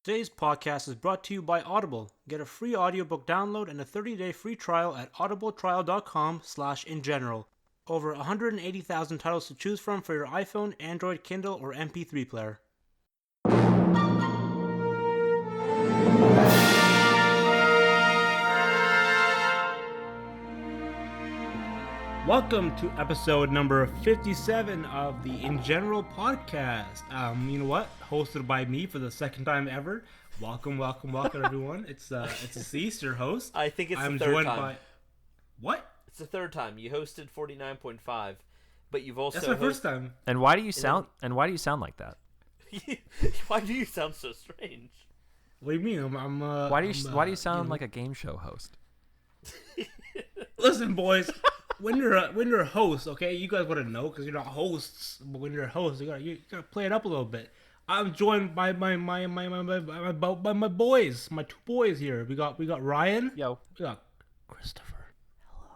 Today's podcast is brought to you by Audible. Get a free audiobook download and a 30-day free trial at audibletrial.com/InGeneral. Over 180,000 titles to choose from for your iPhone, Android, Kindle, or MP3 player. Welcome to episode number 57 of the InGeneral podcast. You know what? Hosted by me for the second time ever. Welcome everyone. It's Asees, your host. I think it's I'm the third joined time. by what? It's the third time. You hosted 49.5, but you've also That's my first time. And why do you sound like that? Why do you sound so strange? What do you mean? Why do you sound like a game show host? Listen, boys. When you're a host, okay, you guys want to know because you're not hosts. But when you're a host, you gotta play it up a little bit. I'm joined by my boys, my two boys here. We got Ryan. Yo. We got Christopher. Hello.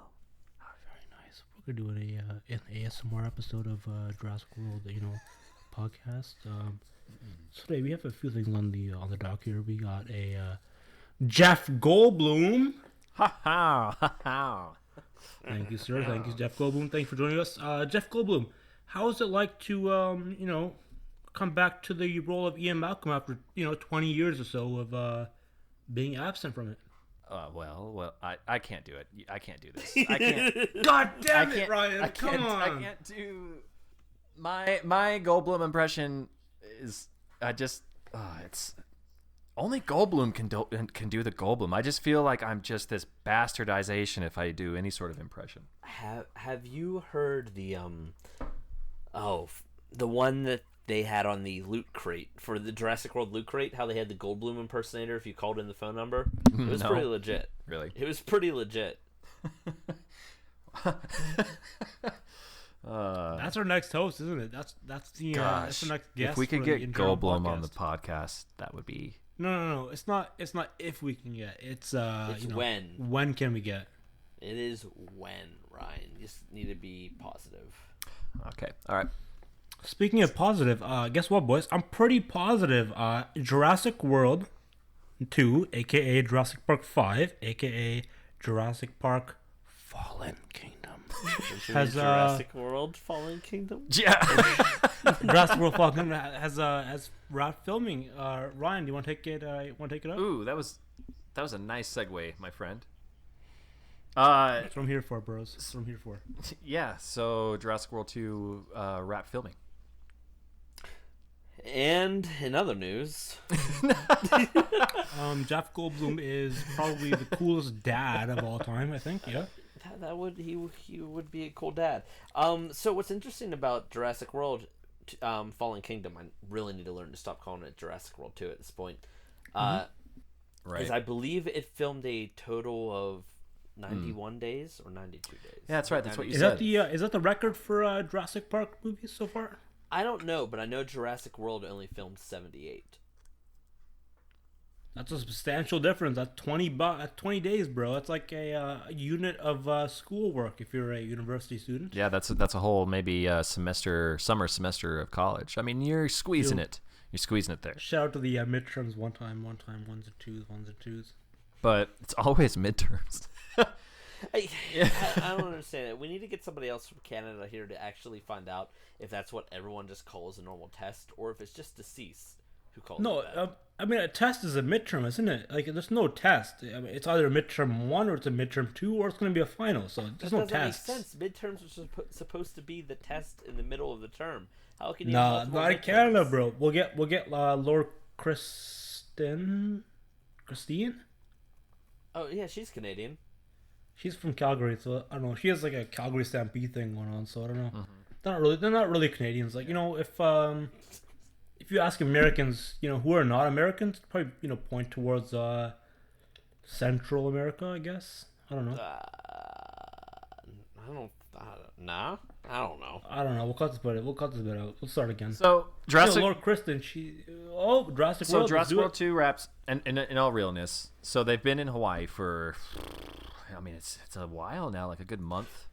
Very nice. We're doing an ASMR episode of Jurassic World, podcast. So today we have a few things on the dock here. We got a Jeff Goldblum. Ha ha ha ha. Thank you, sir. Thank you, Jeff Goldblum. Thank you for joining us. Jeff Goldblum, how is it like to, come back to the role of Ian Malcolm after, 20 years or so of being absent from it? Well, I can't do it. I can't do this. I can't. God damn it, Ryan! Come on. I can't do my Goldblum impression. It's only Goldblum can do the Goldblum. I just feel like I'm just this bastardization if I do any sort of impression. Have you heard the the one that they had on the loot crate for the Jurassic World loot crate? How they had the Goldblum impersonator if you called in the phone number? It was pretty legit. Really? It was pretty legit. That's our next host, isn't it? That's the that's the next guest. If we could for get the InGeneral Goldblum podcast. on the podcast, that would be. No. It's not if we can get. It's when. When can we get? It is when, Ryan. You just need to be positive. Okay. All right. Speaking of positive, guess what, boys? I'm pretty positive. Jurassic World 2, aka Jurassic Park 5, aka Jurassic Park Fallen Kingdom, has Jurassic World Fallen Kingdom? Yeah. Jurassic World Fallen Kingdom has wrapped filming. Ryan, do you want to take it? Want to take it up? Ooh, that was a nice segue, my friend. That's what I'm here for, bros. That's what I'm here for. Yeah. So Jurassic World 2 wrap filming. And in other news, Jeff Goldblum is probably the coolest dad of all time. I think. Yeah. he would be a cool dad. So what's interesting about Jurassic World Fallen Kingdom, I really need to learn to stop calling it Jurassic World 2 at this point. Right. Is I believe it filmed a total of 91 days or 92 days. Yeah, that's right. That's what you Is said. is that the record for Jurassic Park movies so far? I don't know, but I know Jurassic World only filmed 78. That's a substantial difference. That's 20 days, bro. That's like a unit of schoolwork if you're a university student. Yeah, that's a whole maybe summer semester of college. I mean, you're squeezing it. You're squeezing it there. Shout out to the midterms one time, ones and twos. But it's always midterms. I don't understand it. We need to get somebody else from Canada here to actually find out if that's what everyone just calls a normal test or if it's just Asees who calls it that. I mean, a test is a midterm, isn't it? Like, there's no test. I mean, it's either a midterm 1 or it's a midterm 2 or it's going to be a final. So there's no test. That doesn't make sense. Midterms are supposed to be the test in the middle of the term. How can you? Nah, not in Canada, bro. We'll get Lord Christine. Oh yeah, she's Canadian. She's from Calgary, so I don't know. She has like a Calgary Stampede thing going on, so I don't know. Mm-hmm. They're not really Canadians. Like, if you ask Americans, who are not Americans, probably point towards Central America, I guess. I don't know. I don't know. I don't know. We'll cut this bit out. We'll start again. So Jurassic Lord Kristen, Jurassic So World. Jurassic World 2 wraps, and in all realness, so they've been in Hawaii for, I mean, it's a while now, like a good month.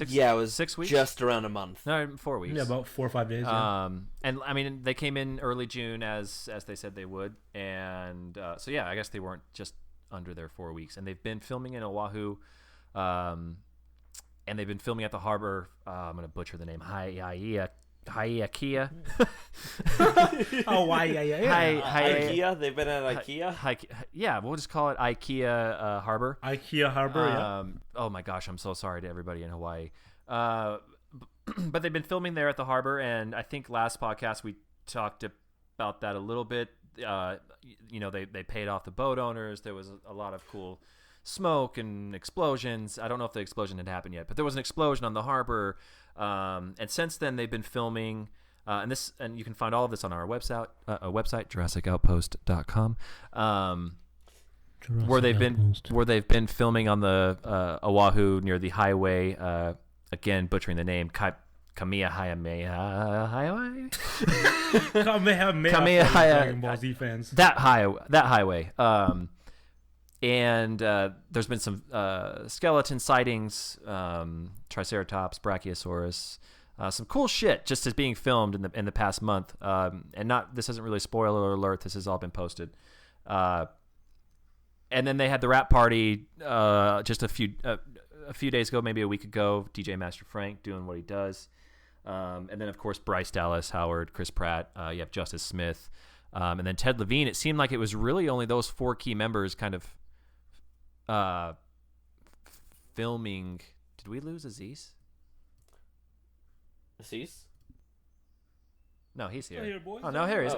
Yeah, it was 6 weeks, just around a month. No, 4 weeks. Yeah, about 4 or 5 days. Yeah. And I mean, they came in early June as they said they would, and so yeah, I guess they weren't just under their 4 weeks, and they've been filming in Oahu, and they've been filming at the harbor. I'm gonna butcher the name. Haiakia. Oh, why? Yeah. IKEA. They've been at IKEA. Yeah, we'll just call it IKEA Harbor. IKEA Harbor. Yeah. Oh my gosh, I'm so sorry to everybody in Hawaii. But they've been filming there at the harbor, and I think last podcast we talked about that a little bit. They paid off the boat owners. There was a lot of cool smoke and explosions. I don't know if the explosion had happened yet, but there was an explosion on the harbor. And since then they've been filming, and you can find all of this on our website, JurassicOutpost.com, where they've been filming on the Oahu near the highway. Again, butchering the name, Kamehameha. Dragon Ball Z fans. That highway. And there's been some skeleton sightings, Triceratops, Brachiosaurus, some cool shit just as being filmed in the past month. This isn't really spoiler alert. This has all been posted. And then they had the rap party just a few days ago, maybe a week ago. DJ Master Frank doing what he does. And then, of course, Bryce Dallas Howard, Chris Pratt. You have Justice Smith. And then Ted Levine. It seemed like it was really only those 4 key members kind of filming. Did we lose Asees? Asees? No, he's here. Here, boys. Oh no, here he is.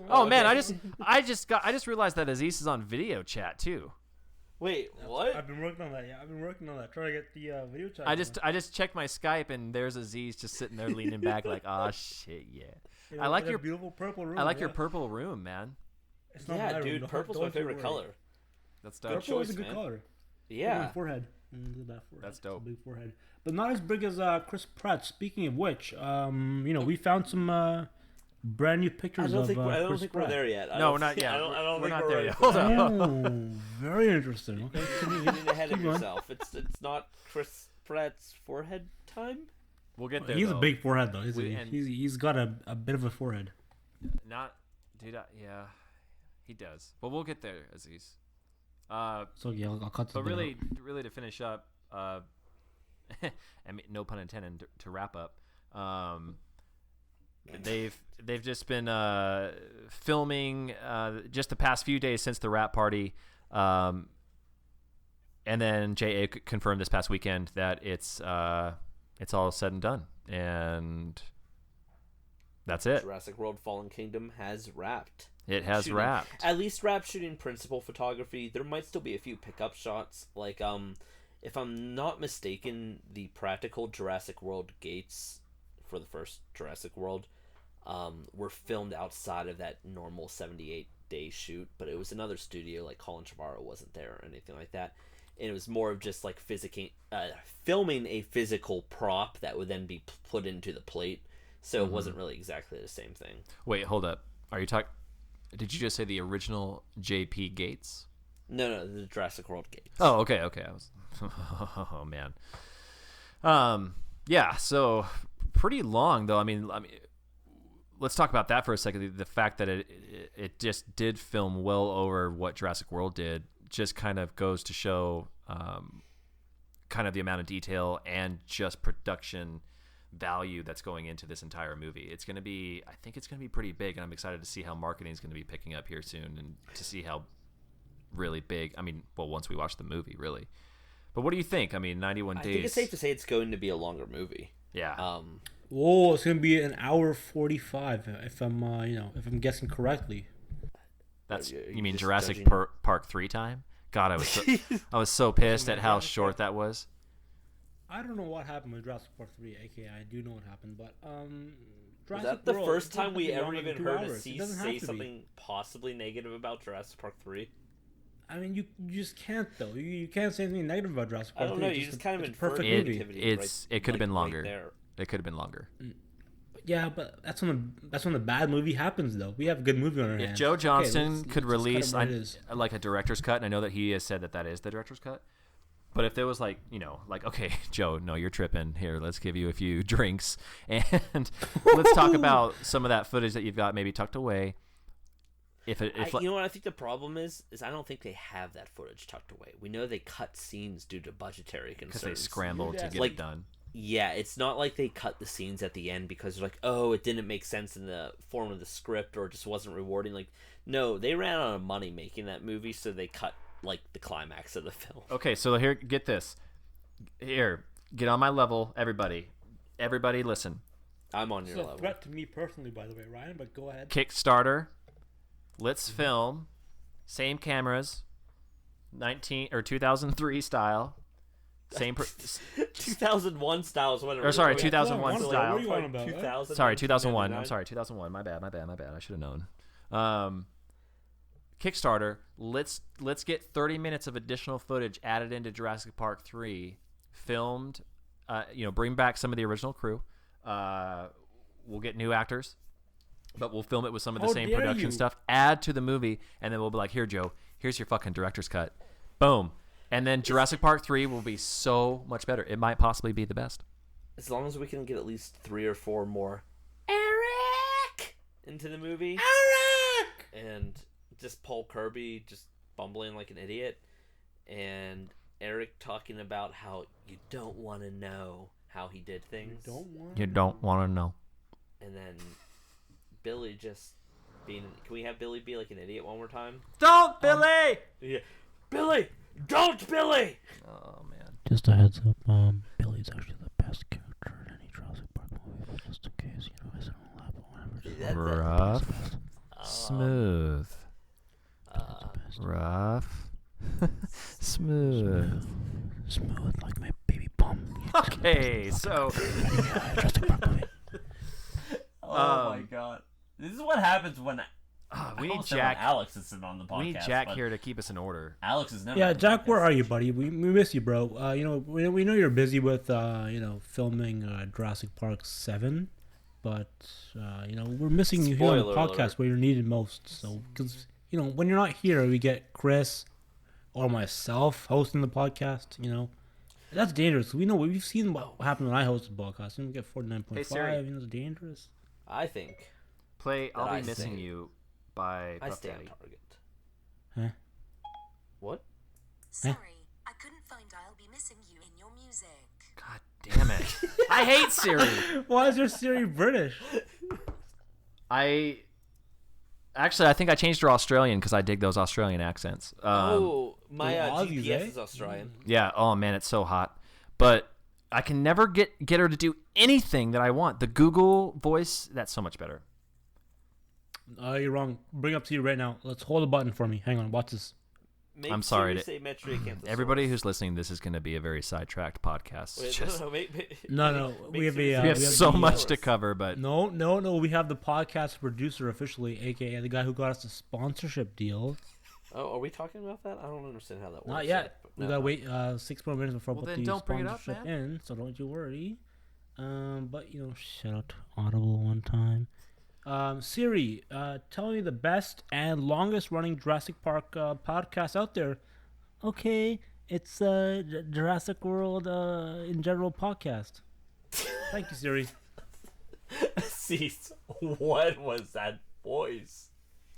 Oh, man, okay. I just realized that Asees is on video chat too. Wait, what? I've been working on that. Yeah, I've been working on that. Trying to get the video chat. I just checked my Skype and there's Asees just sitting there leaning back like, oh shit, yeah. You know, I like your beautiful purple room. I like your purple room, man. It's not Yeah, my dude, room. purple's my favorite color. That's dope. Purple is a choice, good man. color. Yeah. My forehead. Look at that forehead. That's dope. It's a big forehead, but not as big as Chris Pratt. Speaking of which, we found some brand new pictures I don't think Chris we're Pratt. there yet. No, we're not yet. I don't We're think not we're there ready yet. for Hold that. on. Oh, very interesting. Okay. You're getting ahead of Keep going. yourself. It's not Chris Pratt's forehead time. We'll get there. He's though. a big forehead though. Isn't We- he? and- He's got a bit of a forehead. Not, dude. Yeah, he does. But we'll get there, Aziz. So yeah, I'll cut. But really to finish up, I mean, no pun intended, to wrap up. They've just been filming just the past few days since the rap party, and then JA confirmed this past weekend that it's all said and done, and that's it. Jurassic World: Fallen Kingdom has wrapped. It has Shooting. wrapped. At least wrapped shooting principal photography. There might still be a few pickup shots. Like, if I'm not mistaken, the practical Jurassic World gates for the first Jurassic World were filmed outside of that normal 78-day shoot, but it was another studio. Like, Colin Trevorrow wasn't there or anything like that. And it was more of just like filming a physical prop that would then be put into the plate. So it wasn't really exactly the same thing. Wait, hold up. Are you talking? Did you just say the original JP Gates? No, the Jurassic World gates. Oh, okay. I was. Oh man. Yeah. So pretty long though. I mean, let's talk about that for a second. The fact that it just did film well over what Jurassic World did just kind of goes to show kind of the amount of detail and just production value that's going into this entire movie. I think it's going to be pretty big, and I'm excited to see how marketing is going to be picking up here soon, and to see how really big. I mean, well, once we watch the movie, really. But what do you think? I mean, 91 days. I think it's safe to say it's going to be a longer movie. Yeah. Oh, it's gonna be an hour 45 if I'm guessing correctly. That's Are you mean just Jurassic judging? Park 3 time? God, I was so pissed at how short that was. I don't know what happened with Jurassic Park 3, aka I do know what happened, but Was Jurassic that the World, first it doesn't time we have to be ever longer than even 2 heard hours. It Asees doesn't have say to be. something possibly negative about Jurassic Park 3? I mean, you just can't though. You can't say anything negative about Jurassic Park. I don't 3. know. It's You just just kind of it's a inferred perfect movie. negativity. It could have been longer. there. It could have been longer. Yeah, but that's when the bad movie happens though. We have a good movie on our If hands. Joe Johnston let's could just cut it release what it is. like a director's cut, and I know that he has said that is the director's cut, But if there was like, like, okay, Joe, no, you're tripping. Here, let's give you a few drinks and let's talk about some of that footage that you've got maybe tucked away. You know what I think the problem is I don't think they have that footage tucked away. We know they cut scenes due to budgetary concerns. Because they scrambled to get it done. Yeah, it's not like they cut the scenes at the end because they're like, oh, it didn't make sense in the form of the script or it just wasn't rewarding. Like, no, they ran out of money making that movie, so they cut like the climax of the film. Okay, so here, get this. Here, get on my level, everybody. Everybody, listen. I'm on your level. It's a threat to me personally, by the way, Ryan. But go ahead. Kickstarter. Let's film. Same cameras. 2003 style. Same 2001 style is when it 2001 style. What are you on about? 2000, Sorry, 2001. I'm sorry, 2001. My bad. I should have known. Kickstarter. Let's get 30 minutes of additional footage added into Jurassic Park 3, filmed. Bring back some of the original crew. We'll get new actors, but we'll film it with some of the same production stuff. Add to the movie, and then we'll be like, "Here, Joe. Here's your fucking director's cut." Boom. And then Jurassic Park 3 will be so much better. It might possibly be the best. As long as we can get at least 3 or 4 more Eric into the movie. Eric! And just Paul Kirby just bumbling like an idiot. And Eric talking about how you don't want to know how he did things. You don't want to know. And then Billy just being... Can we have Billy be like an idiot one more time? Don't, Billy! Yeah. Billy! Don't, Billy! Oh, man. Just a heads up, Billy's actually the best character in any Jurassic Park movie, just in case, I said whatever. Rough. Smooth. Rough. Smooth. Smooth like my baby bum. Okay, so... Jurassic Park movie. Oh my god. This is what happens when we need Jack. Alex is sitting on the podcast. We need Jack here to keep us in order. Alex is never. Yeah, on the Jack, podcast. where are you, buddy? We miss you, bro. We know you're busy with filming Jurassic Park 7, but we're missing you here on the Spoiler podcast alert. where you're needed most. So because when you're not here, we get Chris or myself hosting the podcast. That's dangerous. We've seen what happened when I hosted the podcast. We get 49.5. Hey, Siri. It's dangerous. I think Play I'll I Be Missing say- You by I Puff stay on Daddy. target. Huh? What? Sorry, I couldn't find I'll Be Missing You in your music. God damn it. I hate Siri. Why is your Siri British? I think I changed her Australian because I dig those Australian accents. My Those Aussies, GPS eh? is Australian. Yeah. Oh man, it's so hot. But I can never get her to do anything that I want. The Google voice, that's so much better. You're wrong. Bring up to you right now. Let's hold a button for me. Hang on. Watch this. Make I'm sorry Siri to- say Metric Everybody who's listening, this is going to be a very sidetracked podcast. Wait, Just- No. Make We have Siri a. say we have we so the, much to cover, but No. We have the podcast producer officially, aka the guy who got us the sponsorship deal. Oh, are we talking about that? I don't understand how that works. Not yet. We No. gotta wait 6 more minutes before I Well, put then the don't bring it up, sponsorship man. in. So don't you worry. But shout out to Audible one time. Siri, tell me the best and longest running Jurassic Park podcast out there. Okay, it's Jurassic World InGeneral podcast. Thank you, Siri. Asees, what was that voice?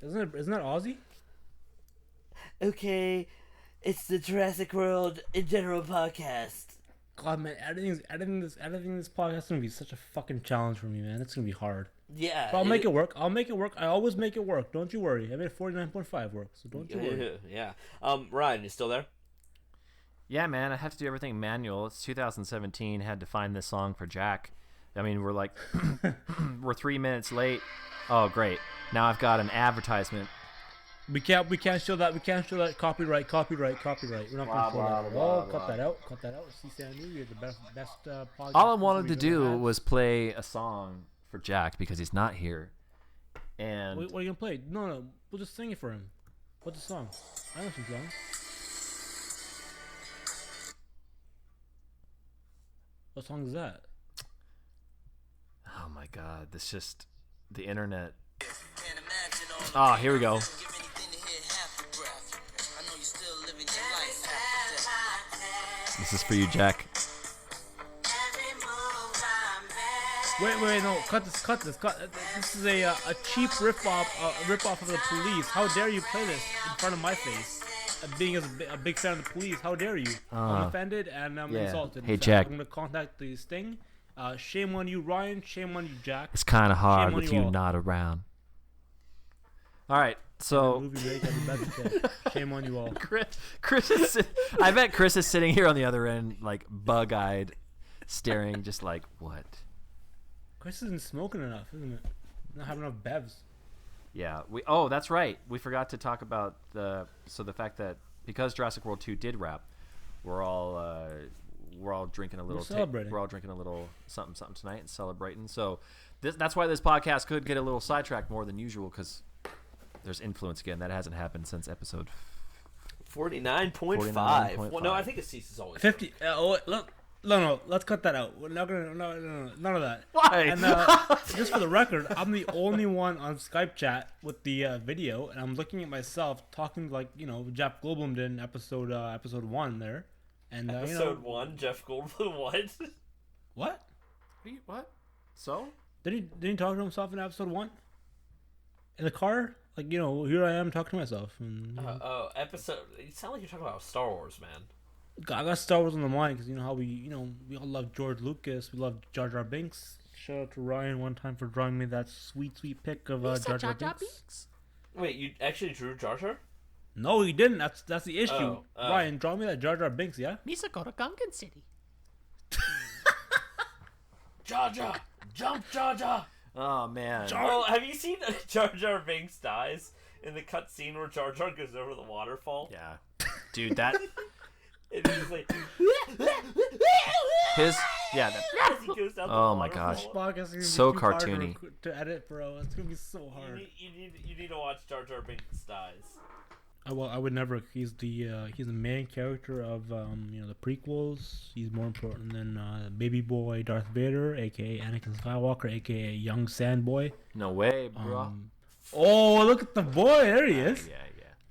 Isn't that Aussie? Okay, it's the Jurassic World InGeneral podcast. God, man, editing this podcast is gonna be such a fucking challenge for me, man. It's gonna be hard. Yeah. But I'll make it work. I always make it work. Don't you worry. I made 49.5 work, so don't you worry. Yeah. Ryan, you still there? yeah, man, I have to do everything manual. It's 2017. Had to find this song for Jack. I mean, we're like, we're 3 minutes late. Oh, great. Now I've got an advertisement. We can't show that. We can't show that. Copyright. We're not gonna show that. Cut that out. See, Sandy, you're the best podcast. All I wanted to we ever do had. was play a song for Jack because he's not here. And What are you gonna play? No. We'll just sing it for him. What's the song? I know some songs. What song is that? oh my God, this just the internet. Ah, here we go. This is for you, Jack. Wait, no, cut this. This is a cheap rip-off of the Police. How dare you play this in front of my face? Being as a big fan of the Police, how dare you? I'm offended and I'm insulted. Hey, Jack. I'm gonna contact the Sting. Shame on you, Ryan. Shame on you, Jack. It's kind of hard with you all. not around. All right, so Shame on you all. Chris is. I bet Chris is sitting here on the other end, like bug-eyed, staring, just like what? Chris isn't smoking enough, isn't it? Not having enough bevs. Yeah. Oh, that's right. We forgot to talk about the fact that because Jurassic World 2 did wrap, we're all drinking a little. Celebrating. We're all drinking a little something tonight and celebrating. So that's why this podcast could get a little sidetracked more than usual because there's influence again. That hasn't happened since episode 49.5. Well, no, I think Asees is always 50. Look. No, let's cut that out. We're not gonna. No, none of that. Why? And just for the record, I'm the only one on Skype chat with the video, and I'm looking at myself talking like Jeff Goldblum did in episode 1 there. And episode 1, Jeff Goldblum. What? What? So? Didn't he talk to himself in episode 1? In the car, like here I am talking to myself. And, episode. You sound like you're talking about Star Wars, man. I got Star Wars on the mind because how we all love George Lucas. We love Jar Jar Binks. Shout out to Ryan one time for drawing me that sweet pic of Jar Jar Binks. Wait, you actually drew Jar Jar? No, he didn't. That's the issue. Oh. Ryan, draw me that Jar Jar Binks, yeah? Misa go to Gungan City. Jar Jar, jump Jar Jar. Oh man. Well, have you seen Jar Jar Binks dies in the cutscene where Jar Jar goes over the waterfall? Yeah, dude, that. And he's like, His yeah. as he goes down the Oh my waterfall. gosh. Gonna be So too hard cartoony. to edit, bro. It's gonna be so hard. You need to watch Jar Jar Binks dies. I would never. He's the main character of the prequels. He's more important than baby boy Darth Vader, aka Anakin Skywalker, aka young Sandboy. No way, bro. Oh, look at the boy! There he is. Yeah.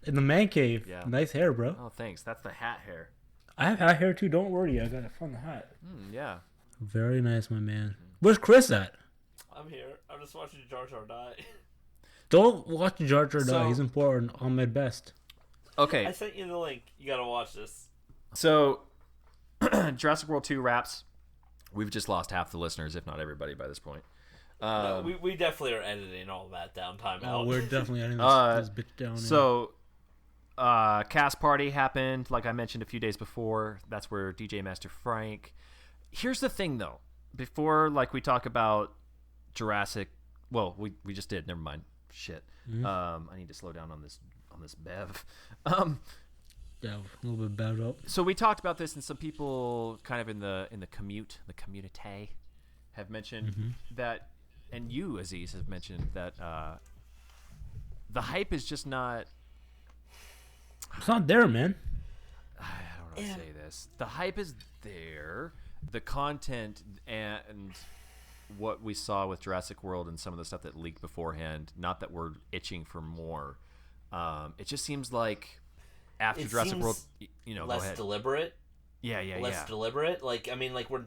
In the man cave. Yeah. Nice hair, bro. Oh, thanks. That's the hat hair. I have hat hair too. Don't worry, I got a fun hat. Yeah. Very nice, my man. Where's Chris at? I'm here. I'm just watching Jar Jar die. Don't watch Jar Jar die. So- He's important. On my best. Okay. I sent you the link. You gotta watch this. So, Jurassic World 2 wraps. We've just lost half the listeners, if not everybody, by this point. No, we definitely are editing all that downtime out. Oh, we're definitely editing this bitch down. So, cast party happened, like I mentioned a few days before. That's where DJ Master Frank. Here's the thing, though. Before, we talk about Jurassic. Well, we just did. Never mind. Shit. Mm-hmm. I need to slow down on this bev. Yeah, a little bit bad up. So we talked about this, and some people kind of in the community have mentioned that, and you, Asees, have mentioned that the hype is just not. It's not there, man. I don't know how to say this. The hype is there. The content and what we saw with Jurassic World and some of the stuff that leaked beforehand. Not that we're itching for more. It just seems like after Jurassic World, less go ahead. deliberate. Yeah. Less deliberate. When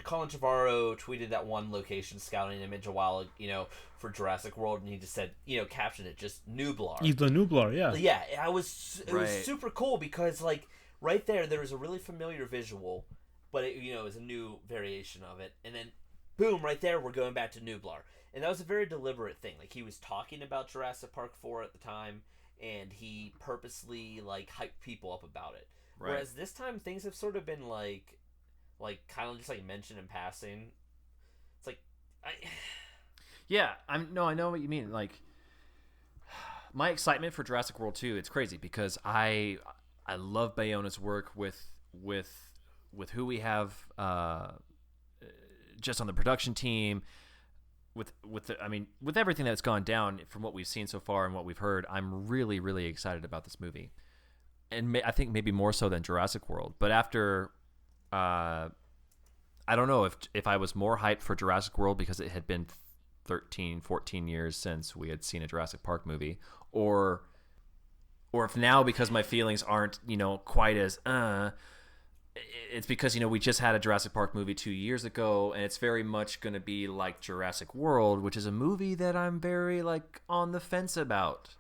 Colin Trevorrow tweeted that one location scouting image a while, for Jurassic World, and he just said, captioned it just Nublar. He's the Nublar, yeah. Yeah, it was super cool because right there was a really familiar visual, but it was a new variation of it, and then boom, right there we're going back to Nublar, and that was a very deliberate thing. He was talking about Jurassic Park 4 at the time, and he purposely hyped people up about it. Right. Whereas this time things have sort of been kind of just mentioned in passing. It's Yeah, I know what you mean. My excitement for Jurassic World 2, it's crazy because I love Bayona's work with who we have just on the production team. With everything that's gone down from what we've seen so far and what we've heard, I'm really, really excited about this movie. And I think maybe more so than Jurassic World. But after, I don't know if I was more hyped for Jurassic World because it had been 13, 14 years since we had seen a Jurassic Park movie, or if now because my feelings aren't, quite as, it's because, we just had a Jurassic Park movie 2 years ago, and it's very much going to be like Jurassic World, which is a movie that I'm very like on the fence about.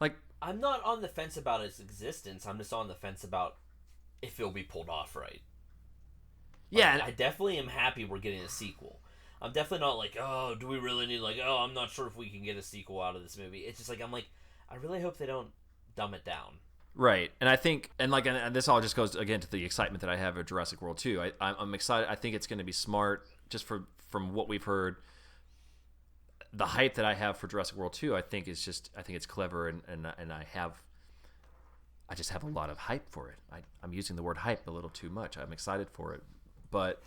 Like I'm not on the fence about its existence. I'm just on the fence about if it'll be pulled off right. Yeah, I definitely am happy we're getting a sequel. I'm definitely not like, oh, do we really need I'm not sure if we can get a sequel out of this movie. It's just like I really hope they don't dumb it down. right. And I think, and this all just goes again to the excitement that I have of Jurassic World 2. I'm excited. I think it's going to be smart, just from what we've heard. The hype that I have for Jurassic World 2, I think it's clever, and I just have a lot of hype for it. I'm using the word hype a little too much. I'm excited for it, but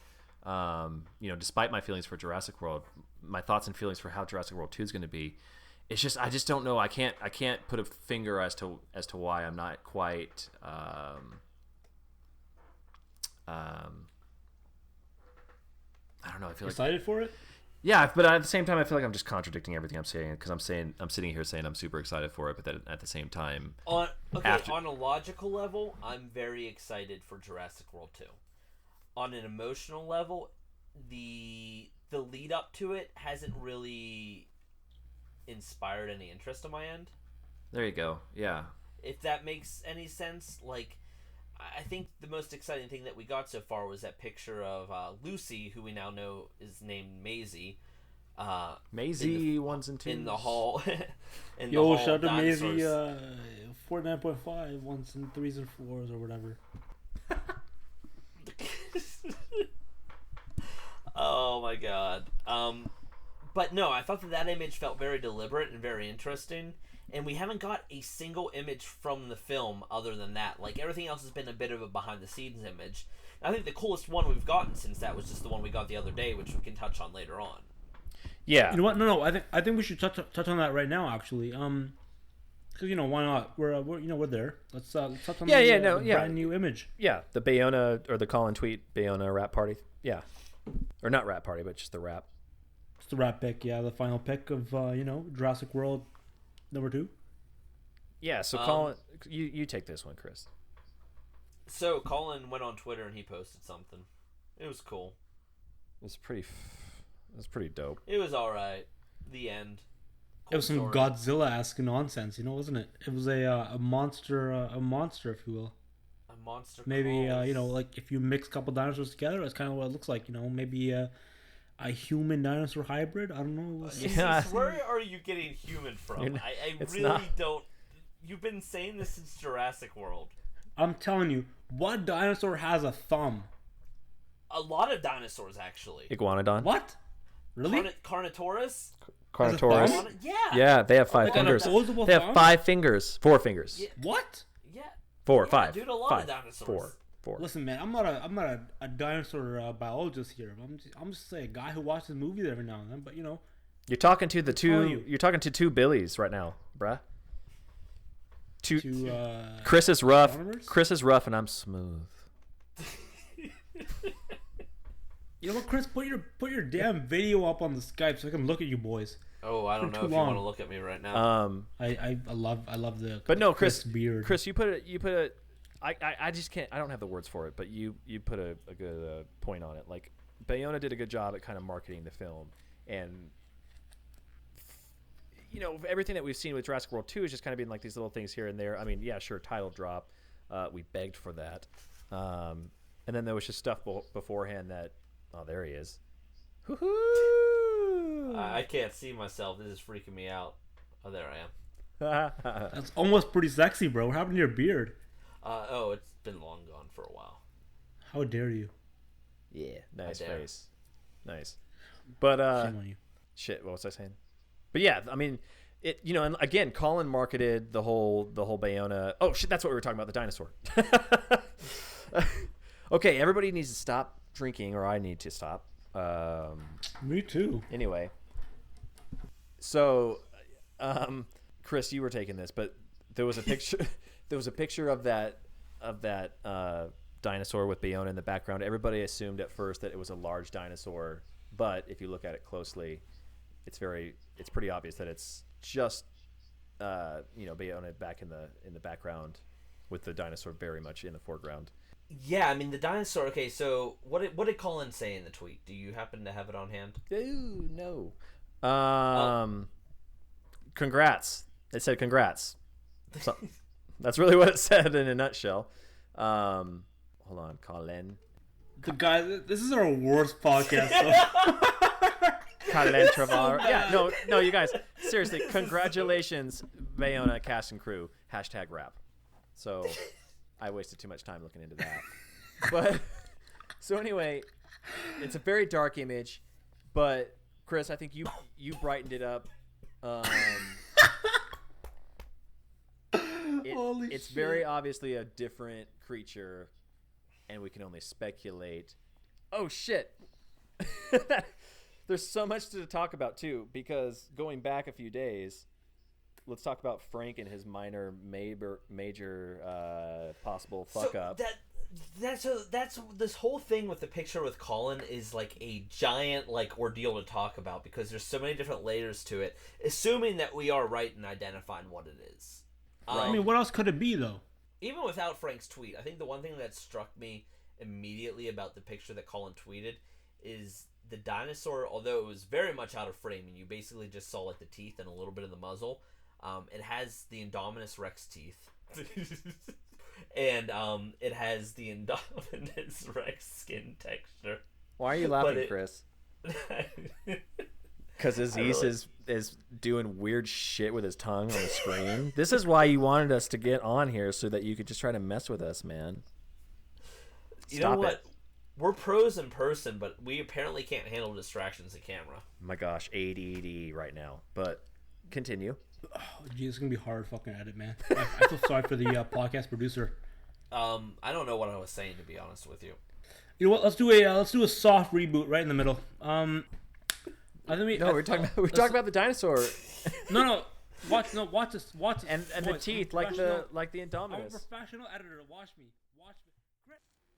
despite my feelings for Jurassic World, my thoughts and feelings for how Jurassic World 2 is going to be, it's just I just don't know. I can't put a finger as to why I'm not quite I don't know. I feel excited for it. Yeah, but at the same time, I feel like I'm just contradicting everything I'm saying, because I'm sitting here saying I'm super excited for it, but then at the same time, on a logical level, I'm very excited for Jurassic World 2. On an emotional level, the lead up to it hasn't really inspired any interest on my end. There you go. Yeah. If that makes any sense, like, I think the most exciting thing that we got so far was that picture of Lucy, who we now know is named Maisie. Maisie ones and twos in the hall. Yo, shout out to Maisie 49.5 ones and threes and fours or whatever. Oh my god. But no, I thought that image felt very deliberate and very interesting. And we haven't got a single image from the film other than that. Like, everything else has been a bit of a behind-the-scenes image. I think the coolest one we've gotten since that was just the one we got the other day, which we can touch on later on. Yeah. You know what? No. I think we should touch on that right now, actually. Because why not? We're there. Let's touch on the brand new image. Yeah, the Bayona or the Colin Tweet Bayona rap party. Yeah, or not rap party, but just the rap. It's the rap pick. Yeah, the final pick of Jurassic World number 2. Yeah. So Colin, you take this one, Chris. So Colin went on Twitter and he posted something. It was cool. It was pretty dope. It was all right. The end. Cool it was some story. Godzilla-esque nonsense, wasn't it? It was a monster, if you will. A monster. Maybe like if you mix a couple dinosaurs together, that's kind of what it looks like. Maybe a human dinosaur hybrid. I don't know. Yeah. Where are you getting human from? I really don't. You've been saying this since Jurassic World. I'm telling you, what dinosaur has a thumb? A lot of dinosaurs, actually. Iguanodon. What? Really? Carnotaurus? Carnotaurus. Yeah. Yeah, they have 5 fingers. They have 5 fingers. 4 fingers. Yeah. What? Yeah. 4, 5. Dude, a lot of dinosaurs. 4. Listen, man, I'm not a dinosaur biologist here. I'm just a guy who watches movies every now and then. But you're talking to You're talking to 2 Billies right now, bruh. Chris is rough. Astronomers? Chris is rough, and I'm smooth. You know what, Chris? Put your damn video up on the Skype so I can look at you boys. Oh, I don't know if you want to look at me right now. I love the. But no, Chris beard. Chris, you put it. I just can't. I don't have the words for it. But you put a good point on it. Like, Bayona did a good job at kind of marketing the film, and everything that we've seen with Jurassic World 2 is just kind of been like these little things here and there. I mean, yeah, sure, title drop. We begged for that, and then there was just stuff beforehand that. Oh, there he is. Woohoo! I can't see myself. This is freaking me out. Oh, there I am. That's almost pretty sexy, bro. What happened to your beard? It's been long gone for a while. How dare you? Yeah, nice face. Nice. But shame on you. Shit, what was I saying? But yeah, I mean, it. And again, Colin marketed the whole Bayona. Oh shit, that's what we were talking about, the dinosaur. Okay, everybody needs to stop drinking, or I need to stop. Me too. Anyway, so Chris, you were taking this, but there was a picture. There was a picture of that dinosaur with Bayona in the background. Everybody assumed at first that it was a large dinosaur, but if you look at it closely, it's pretty obvious that it's just Bayona back in the background, with the dinosaur very much in the foreground. Yeah, I mean the dinosaur. Okay, so what did Colin say in the tweet? Do you happen to have it on hand? Ooh, no. Congrats. It said congrats. So, that's really what it said in a nutshell. Hold on, Colin. The guy. This is our worst podcast. Colin Trevorrow. Yeah, no, you guys. Seriously, congratulations, Bayona cast and crew. #rap. So, I wasted too much time looking into that. But so anyway, it's a very dark image, but Chris, I think you brightened it up. It's shit. very obviously a different creature, and we can only speculate. Oh shit! There's so much to talk about too, because going back a few days, let's talk about Frank and his major possible fuck up. That's this whole thing with the picture with Colin is like a giant like ordeal to talk about because there's so many different layers to it. Assuming that we are right in identifying what it is. I mean, what else could it be though? Even without Frank's tweet, I think the one thing that struck me immediately about the picture that Colin tweeted is the dinosaur, although it was very much out of frame and you basically just saw like the teeth and a little bit of the muzzle, it has the Indominus Rex teeth. And it has the Indominus Rex skin texture. Why are you laughing, Chris? Because Asees is doing weird shit with his tongue on the screen. This is why you wanted us to get on here, so that you could just try to mess with us, man. You know what? We're pros in person, but we apparently can't handle distractions at camera. My gosh, ADD right now. But continue. Oh, geez, it's gonna be hard fucking edit, man. I feel sorry for the podcast producer. I don't know what I was saying, to be honest with you. You know what? Let's do a soft reboot right in the middle. We're talking about the dinosaur. No. Watch this. And the teeth, like the Indominus. I'm a professional editor. Watch me.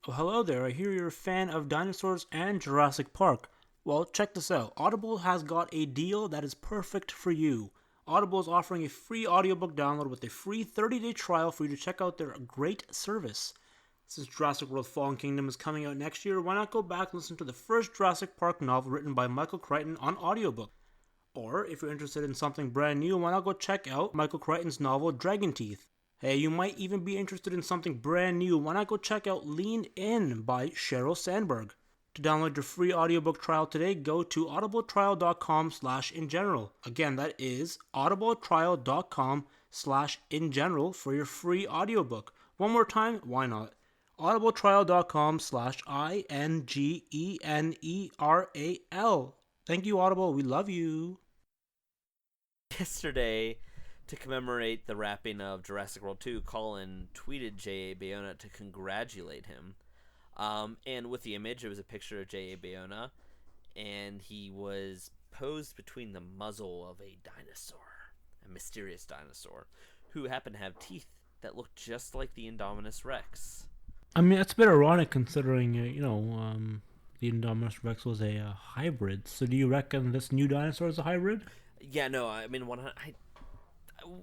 Oh, hello there. I hear you're a fan of dinosaurs and Jurassic Park. Well, check this out. Audible has got a deal that is perfect for you. Audible is offering a free audiobook download with a free 30-day trial for you to check out their great service. Since Jurassic World Fallen Kingdom is coming out next year, why not go back and listen to the first Jurassic Park novel written by Michael Crichton on audiobook? Or, if you're interested in something brand new, why not go check out Michael Crichton's novel Dragon Teeth? Hey, you might even be interested in something brand new, why not go check out Lean In by Sheryl Sandberg? To download your free audiobook trial today, go to audibletrial.com/InGeneral. Again, that is audibletrial.com/InGeneral for your free audiobook. One more time, why not? audibletrial.com/INGENERAL. Thank you, Audible. We love you. Yesterday, to commemorate the wrapping of Jurassic World 2, Colin tweeted J.A. Bayona to congratulate him. And with the image, it was a picture of J.A. Bayona, and he was posed between the muzzle of a dinosaur, a mysterious dinosaur, who happened to have teeth that looked just like the Indominus Rex. I mean, it's a bit ironic considering, the Indominus Rex was a hybrid. So do you reckon this new dinosaur is a hybrid? Yeah, no, I mean,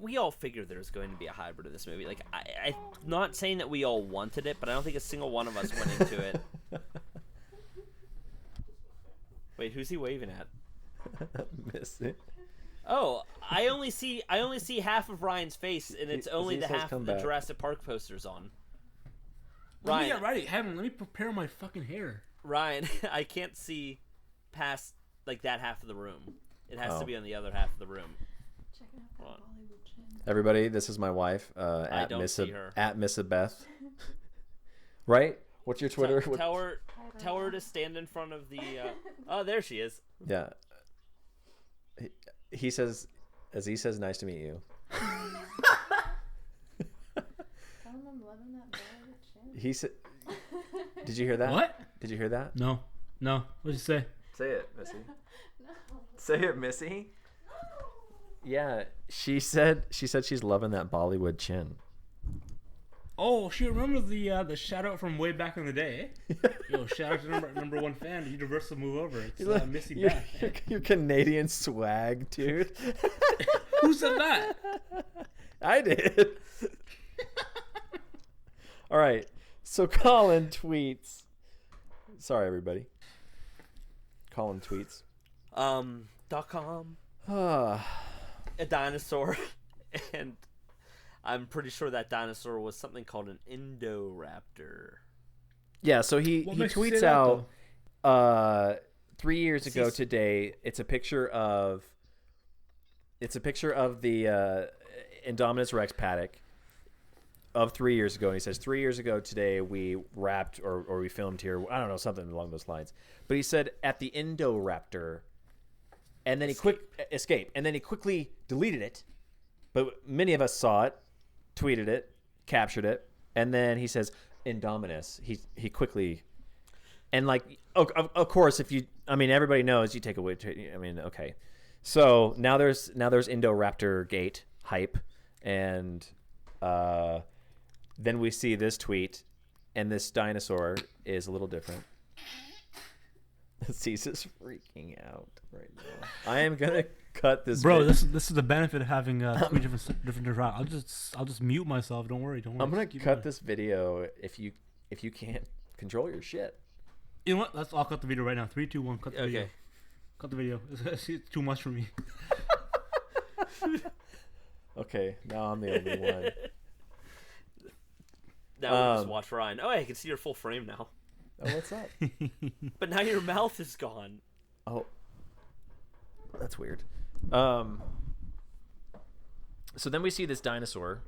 we all figured there was going to be a hybrid in this movie. Like, I'm not saying that we all wanted it, but I don't think a single one of us went into it. Wait, who's he waving at? Missed it. Oh, I only see half of Ryan's face, and it's only the half of the Jurassic Park posters on. Let me get ready. Let me prepare my fucking hair. Ryan, I can't see past like that half of the room. It has to be on the other half of the room. Checking out that Bollywood chin. Everybody, this is my wife. I don't see her. At Missabeth. Right? What's your Twitter? Tell her to stand in front of the. Oh, there she is. Yeah. He says, "Nice to meet you." Tell him I'm loving that Bollywood chin. He said, "Did you hear that? What? Did you hear that?" No. What did you say? Say it, Missy. No. Say it, Missy. Yeah, she said she's loving that Bollywood chin. Oh, she remembers the shout out from way back in the day. Yo, shout out to number one fan, Universal Move Over. It's Missy Beth. Your Canadian swag, dude. Who said that? I did. All right. So Colin tweets. Sorry, everybody. Colin tweets. .com. Ah. A dinosaur, and I'm pretty sure that dinosaur was something called an Indoraptor. Yeah, so he What makes you tweets say that, out 3 years ago today. It's a picture of the Indominus Rex paddock of 3 years ago, and he says 3 years ago today we wrapped or we filmed here. I don't know, something along those lines. But he said at the Indoraptor, and then he quickly deleted it. But many of us saw it, tweeted it, captured it, and then he says Indominus. He quickly, and like of course everybody knows you take away. Okay, so now there's Indoraptor gate hype, and then we see this tweet, and this dinosaur is a little different. Asees is freaking out right now. I am gonna cut this. Bro, this is the benefit of having three different routes. I'll just mute myself. Don't worry. I'm gonna cut this video if you can't control your shit. You know what? I'll cut the video right now. 3, 2, 1. Cut the video. Cut the video. It's too much for me. Okay, now I'm the only one. Now we'll just watch Ryan. Oh, I can see your full frame now. Oh, what's up? But now your mouth is gone. Oh, that's weird. So then we see this dinosaur,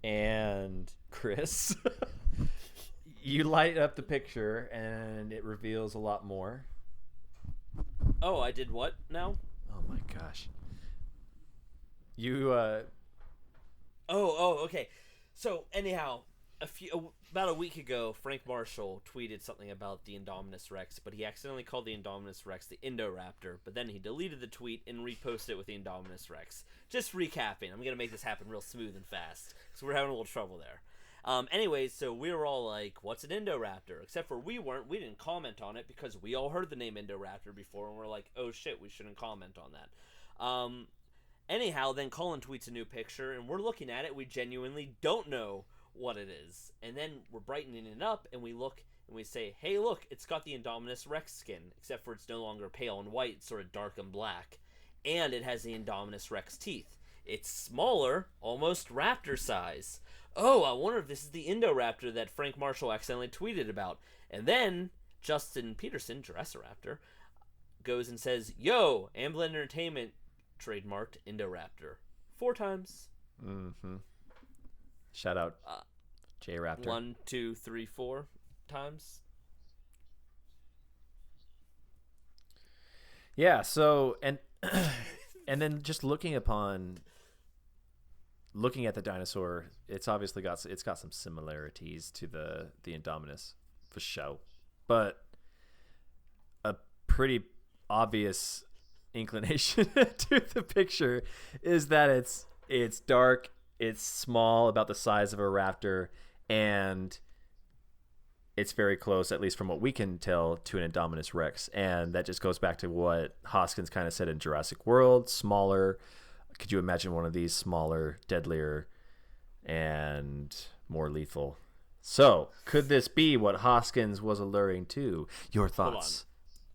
and Chris, you light up the picture, and it reveals a lot more. Oh, I did what now? Oh my gosh. You okay. So anyhow, about a week ago, Frank Marshall tweeted something about the Indominus Rex, but he accidentally called the Indominus Rex the Indoraptor, but then he deleted the tweet and reposted it with the Indominus Rex. Just recapping, I'm going to make this happen real smooth and fast, because we're having a little trouble there. Anyways, so we were all like, what's an Indoraptor? Except for we didn't comment on it, because we all heard the name Indoraptor before, and we're like, oh shit, we shouldn't comment on that. Anyhow, then Colin tweets a new picture, and we're looking at it, we genuinely don't know what it is, and then we're brightening it up, and we look and we say, hey look, it's got the Indominus Rex skin, except for it's no longer pale and white, it's sort of dark and black, and it has the Indominus Rex teeth. It's smaller, almost raptor size. Oh, I wonder if this is the Indoraptor that Frank Marshall accidentally tweeted about. And then Justin Peterson, Jurassiraptor, goes and says, yo, Amblin Entertainment trademarked Indoraptor 4 times. Mm-hmm. Shout out J-Raptor. 1, 2, 3, 4 times. Yeah, so and then just looking at the dinosaur, it's obviously got some similarities to the Indominus for sure, but a pretty obvious inclination to the picture is that it's dark. It's small, about the size of a raptor, and it's very close, at least from what we can tell, to an Indominus Rex. And that just goes back to what Hoskins kind of said in Jurassic World, smaller. Could you imagine one of these smaller, deadlier, and more lethal? So, could this be what Hoskins was alluring to? Your thoughts?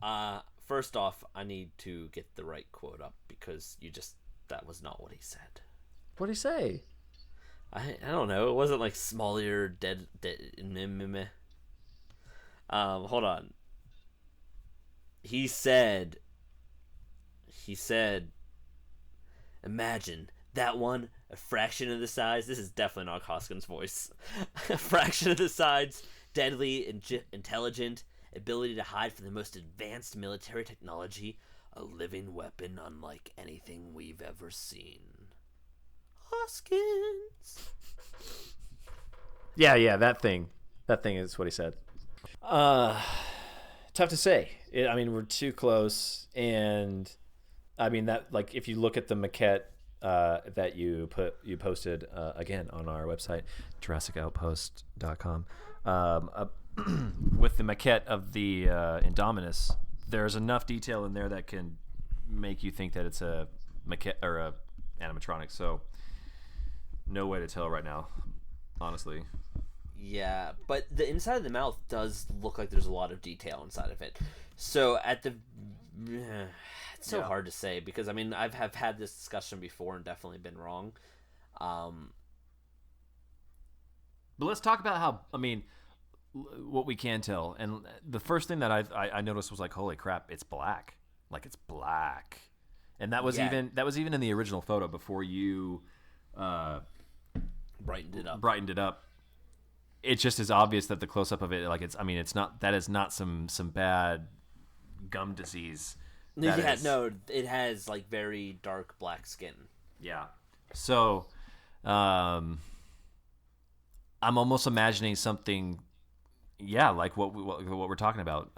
Hold on. First off, I need to get the right quote up, because that was not what he said. What did he say? I don't know. It wasn't like smaller, dead. Hold on. He said, imagine that one, a fraction of the size. This is definitely not Hoskins' voice. A fraction of the size, deadly, intelligent, ability to hide from the most advanced military technology, a living weapon unlike anything we've ever seen. Hoskins. Yeah, that thing is what he said. Tough to say. We're too close, and that, like, if you look at the maquette that you posted again on our website, JurassicOutpost.com, with the maquette of the Indominus, there's enough detail in there that can make you think that it's a maquette or a animatronic. So no way to tell right now. honestly. Yeah, but the inside of the mouth does look like there's a lot of detail inside of it. So at the it's so hard to say because I mean I've have had this discussion before and definitely been wrong. But let's talk about how, I mean, what we can tell. And the first thing that I noticed was like, holy crap, it's black. Like it's black. And that was even in the original photo before you brightened it up. It's just as obvious that the close up of it, like it's not, that is not some bad gum disease. It has like very dark black skin. Yeah. So, I'm almost imagining something, like what we're talking about,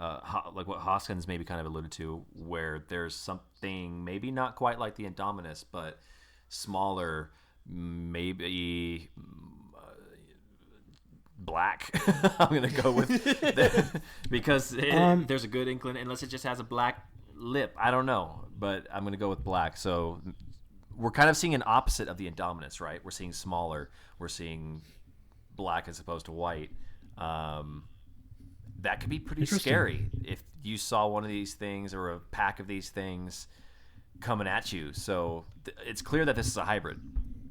like what Hoskins maybe kind of alluded to, where there's something maybe not quite like the Indominus, but smaller, maybe black. I'm gonna go with that because there's a good inkling, unless it just has a black lip. I don't know, but I'm gonna go with black. So we're kind of seeing an opposite of the Indominus, right? We're seeing smaller. We're seeing black as opposed to white. That could be pretty scary if you saw one of these things or a pack of these things coming at you. So it's clear that this is a hybrid.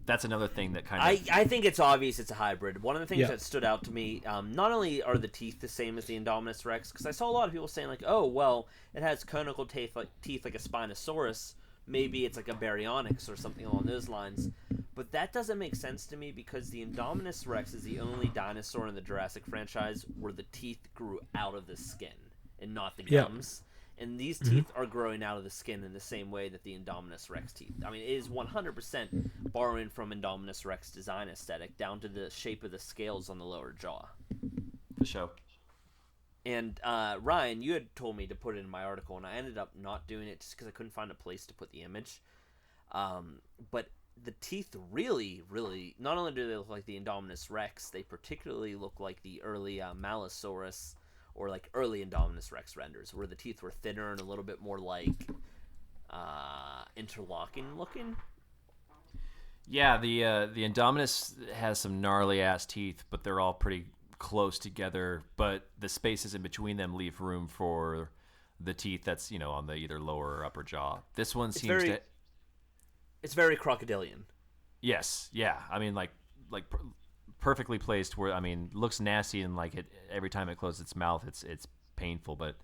That's another thing that kind of... I think it's obvious it's a hybrid. One of the things that stood out to me, not only are the teeth the same as the Indominus Rex, because I saw a lot of people saying like, oh, well, it has conical teeth like a Spinosaurus. Maybe it's like a Baryonyx or something along those lines. But that doesn't make sense to me because the Indominus Rex is the only dinosaur in the Jurassic franchise where the teeth grew out of the skin and not the gums. And these teeth are growing out of the skin in the same way that the Indominus Rex teeth. I mean, it is 100% borrowing from Indominus Rex design aesthetic down to the shape of the scales on the lower jaw. For sure. And Ryan, you had told me to put it in my article, and I ended up not doing it just because I couldn't find a place to put the image. But the teeth really, really, not only do they look like the Indominus Rex, they particularly look like the early Malosaurus or like early Indominus Rex renders, where the teeth were thinner and a little bit more like interlocking looking. Yeah, the Indominus has some gnarly ass teeth, but they're all pretty close together. But the spaces in between them leave room for the teeth that's on the either lower or upper jaw. This one seems to. It's very crocodilian. Yes, yeah. I mean, like perfectly placed. Where looks nasty and like it every time it closes its mouth, it's painful. But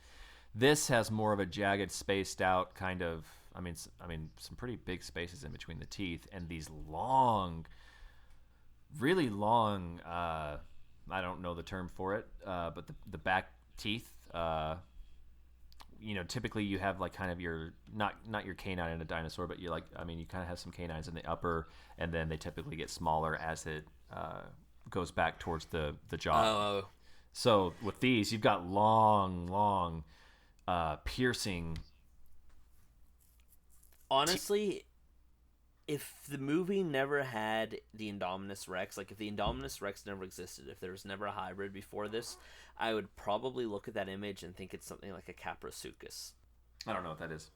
this has more of a jagged, spaced out kind of. I mean, some pretty big spaces in between the teeth, and these long, really long. I don't know the term for it, but the back teeth. Typically you have like kind of your not your canine in a dinosaur, but you kind of have some canines in the upper, and then they typically get smaller as it goes back towards the jaw. Oh. So with these, you've got long, piercing. Honestly, if the movie never had the Indominus Rex, like if the Indominus Rex never existed, if there was never a hybrid before this, I would probably look at that image and think it's something like a Caprosuchus. I don't know what that is.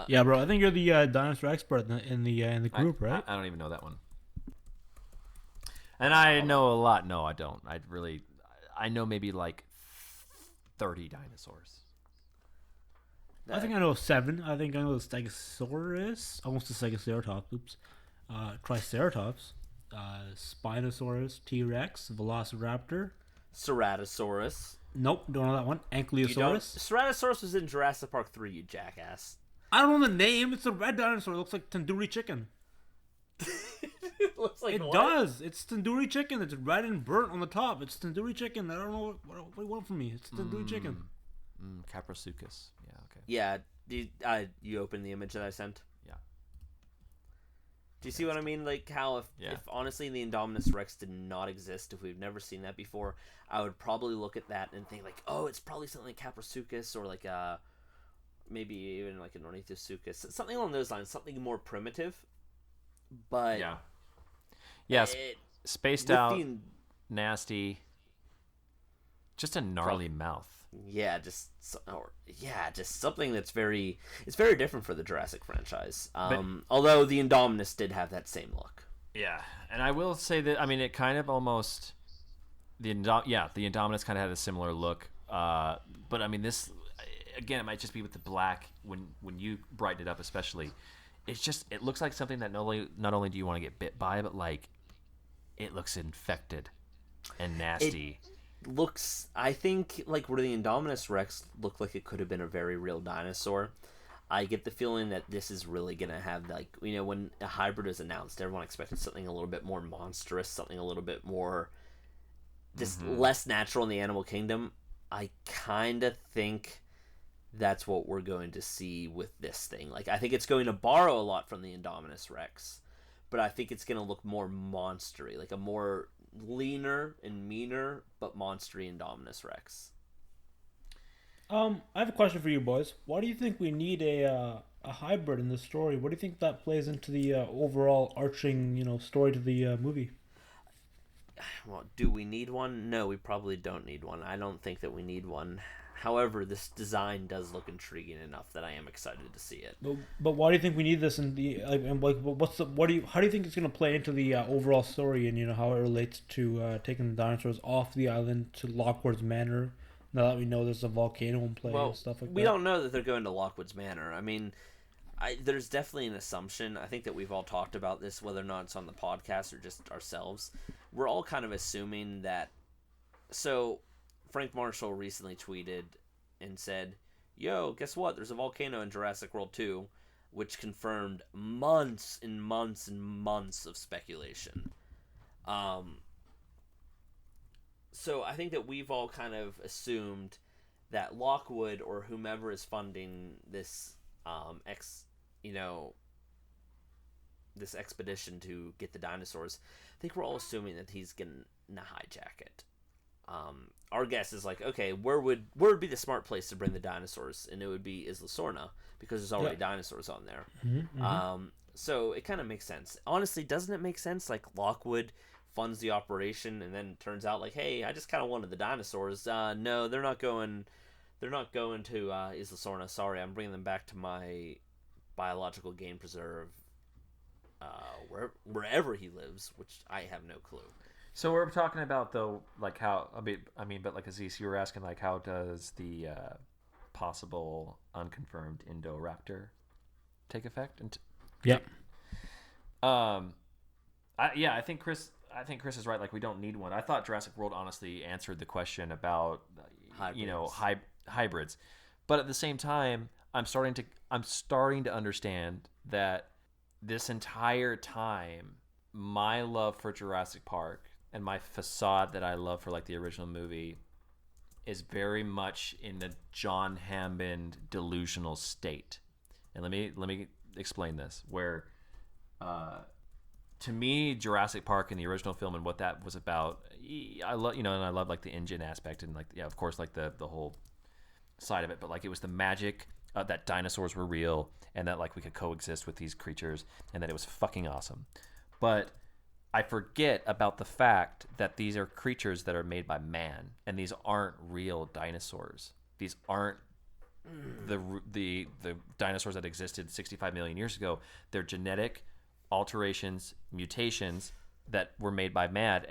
Yeah, bro. I think you're the dinosaur expert in the group, right? I don't even know that one. And I know a lot. No, I don't. I know maybe like 30 dinosaurs. I think I know 7. I think I know the Stegosaurus, almost the Stegoceratops. Oops. Triceratops, Spinosaurus, T-Rex, Velociraptor, Ceratosaurus. Nope, don't know that one. Ankylosaurus. Ceratosaurus was in Jurassic Park 3, you jackass. I don't know the name. It's a red dinosaur. It looks like tandoori chicken. It looks like it what? does. It's tandoori chicken. It's red and burnt on the top. It's tandoori chicken. I don't know what you want from me. It's tandoori chicken. Caprosuchus. Yeah, okay. Yeah, you opened the image that I sent? Yeah. Do you see what I mean? Like how if honestly the Indominus Rex did not exist, if we've never seen that before, I would probably look at that and think like, oh, it's probably something like Caprosuchus or like maybe even like an Ornithosuchus, something along those lines, something more primitive. But spaced out, nasty, just a gnarly mouth. Yeah, just something that's very different for the Jurassic franchise. Although the Indominus did have that same look. Yeah, and I will say that, I mean, it kind of almost the Indominus kind of had a similar look, but I mean, this again, it might just be with the black when you brighten it up, especially. It looks like something that not only do you want to get bit by, but like it looks infected and nasty. It looks, I think, like where the Indominus Rex looked like it could have been a very real dinosaur. I get the feeling that this is really going to have, like, when a hybrid is announced, everyone expected something a little bit more monstrous, something a little bit more just less natural in the animal kingdom. I kind of think that's what we're going to see with this thing. Like, I think it's going to borrow a lot from the Indominus Rex, but I think it's going to look more monstery, like a more leaner and meaner, but monstery Indominus Rex. I have a question for you boys. Why do you think we need a hybrid in this story? What do you think that plays into the overall arching story to the movie? Well, do we need one? No, we probably don't need one. I don't think that we need one. However, this design does look intriguing enough that I am excited to see it. But why do you think we need this in the how do you think it's going to play into the overall story and how it relates to taking the dinosaurs off the island to Lockwood's Manor? Now that we know there's a volcano in play and stuff like that. We don't know that they're going to Lockwood's Manor. I mean, there's definitely an assumption. I think that we've all talked about this, whether or not it's on the podcast or just ourselves. We're all kind of assuming that. So, Frank Marshall recently tweeted and said, "Yo, guess what? There's a volcano in Jurassic World 2," which confirmed months and months and months of speculation. So I think that we've all kind of assumed that Lockwood or whomever is funding this this expedition to get the dinosaurs, I think we're all assuming that he's gonna hijack it. Our guess is like, okay, where would be the smart place to bring the dinosaurs? And it would be Isla Sorna, because there's already dinosaurs on there. So it kind of makes sense. Honestly, doesn't it make sense? Like, Lockwood funds the operation, and then it turns out like, hey, I just kind of wanted the dinosaurs. No, they're not going to Isla Sorna. Sorry, I'm bringing them back to my biological game preserve, wherever he lives, which I have no clue. So we're talking about, though, like how but like Aziz, you were asking like how does the possible unconfirmed Indoraptor take effect? Yeah. I think Chris is right. Like, we don't need one. I thought Jurassic World honestly answered the question about hybrids, but at the same time, I'm starting to understand that this entire time, my love for Jurassic Park and my facade that I love for like the original movie is very much in the John Hammond delusional state. And let me explain this. Where to me, Jurassic Park in the original film and what that was about, I love, and I love like the engine aspect and like, yeah, of course, like the whole side of it, but like it was the magic that dinosaurs were real and that like we could coexist with these creatures and that it was fucking awesome. But I forget about the fact that these are creatures that are made by man, and these aren't real dinosaurs. These aren't the dinosaurs that existed 65 million years ago. They're genetic alterations, mutations that were made by man,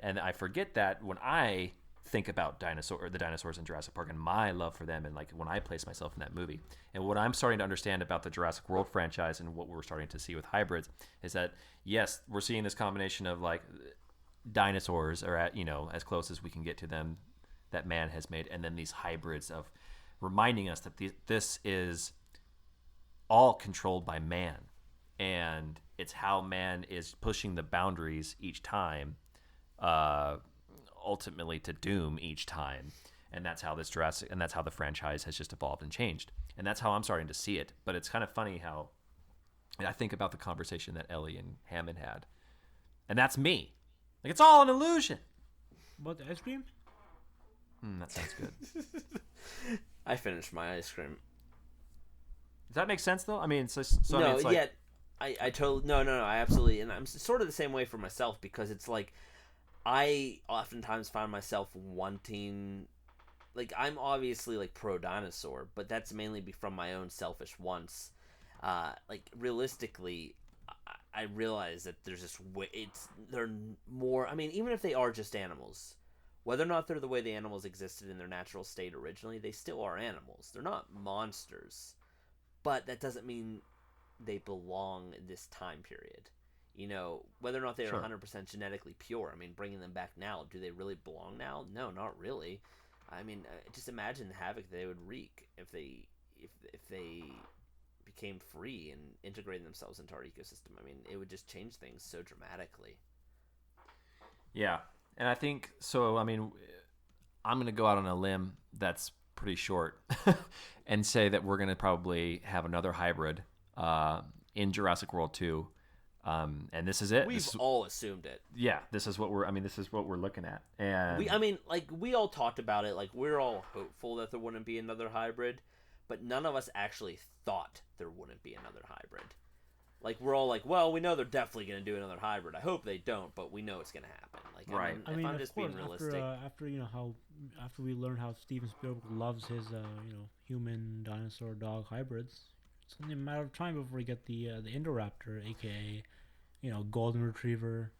and I forget that when I think about the dinosaurs in Jurassic Park and my love for them, and like when I place myself in that movie. And what I'm starting to understand about the Jurassic World franchise and what we're starting to see with hybrids is that, yes, we're seeing this combination of like dinosaurs are at, as close as we can get to them that man has made, and then these hybrids of reminding us that this is all controlled by man, and it's how man is pushing the boundaries each time, ultimately to doom each time. And that's how the franchise has just evolved and changed. And that's how I'm starting to see it. But it's kind of funny how I think about the conversation that Ellie and Hammond had. And that's me. Like, it's all an illusion. What, the ice cream? That sounds good. I finished my ice cream. Does that make sense, though? I mean, I absolutely, and I'm sort of the same way for myself, because it's like, I oftentimes find myself wanting, like, I'm obviously like pro dinosaur, but that's mainly from my own selfish wants. Like, realistically, I realize that there's this way they're more. I mean, even if they are just animals, whether or not they're the way the animals existed in their natural state originally, they still are animals. They're not monsters, but that doesn't mean they belong in this time period. You know, whether or not they are 100% genetically pure. I mean, bringing them back now, do they really belong now? No, not really. I mean, just imagine the havoc they would wreak if they became free and integrated themselves into our ecosystem. I mean, it would just change things so dramatically. Yeah, and I think so. I mean, I'm going to go out on a limb that's pretty short and say that we're going to probably have another hybrid in Jurassic World 2. And this is it. We've all assumed it. Yeah, this is what we're looking at. And we all talked about it. Like, we're all hopeful that there wouldn't be another hybrid, but none of us actually thought there wouldn't be another hybrid. Like, we're all like, well, we know they're definitely going to do another hybrid. I hope they don't, but we know it's going to happen. Like, right. I mean, if I'm just being realistic. After we learned how Steven Spielberg loves his human dinosaur dog hybrids, it's only a matter of time before we get the Indoraptor, aka golden retriever,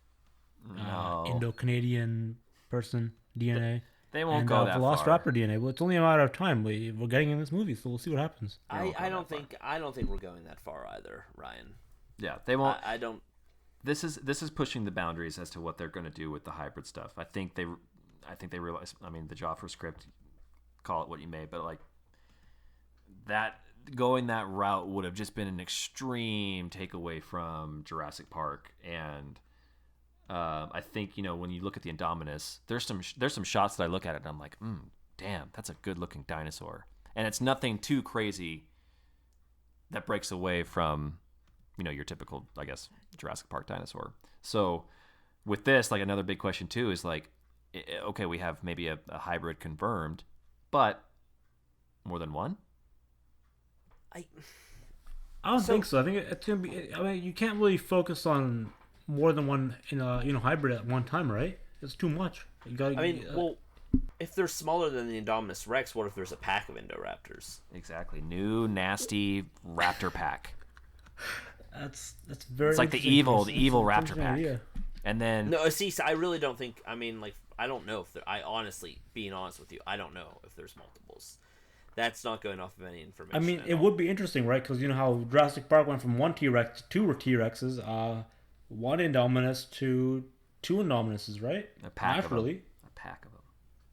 Indo-Canadian person DNA. They won't go that far. Velociraptor DNA. Well, it's only a matter of time. We're getting in this movie, so we'll see what happens. I don't think we're going that far either, Ryan. Yeah, they won't. I don't. This is pushing the boundaries as to what they're going to do with the hybrid stuff. I think they realize. I mean, the Joffre script, call it what you may, but like that going that route would have just been an extreme takeaway from Jurassic Park. And I think when you look at the Indominus, there's some shots that I look at it and I'm like, damn, that's a good looking dinosaur, and it's nothing too crazy that breaks away from your typical, I guess, Jurassic Park dinosaur. So with this, like, another big question too is like, okay, we have maybe a hybrid confirmed, but more than one? I don't think so. I think it's gonna be. I mean, you can't really focus on more than one hybrid at one time, right? It's too much. You gotta. I mean, well, if they're smaller than the Indominus Rex, what if there's a pack of Indoraptors? Exactly, new nasty raptor pack. That's very. It's like the evil raptor pack. Idea. And then no, see, I really don't think. I mean, like, I don't know if there. I honestly, being honest with you, I don't know if there's multiples. That's not going off of any information. I mean, it would be interesting, right? Because you know how Jurassic Park went from one T-Rex to two T-Rexes, one Indominus to two Indominuses, right? A pack Naturally. Of them. A pack of them.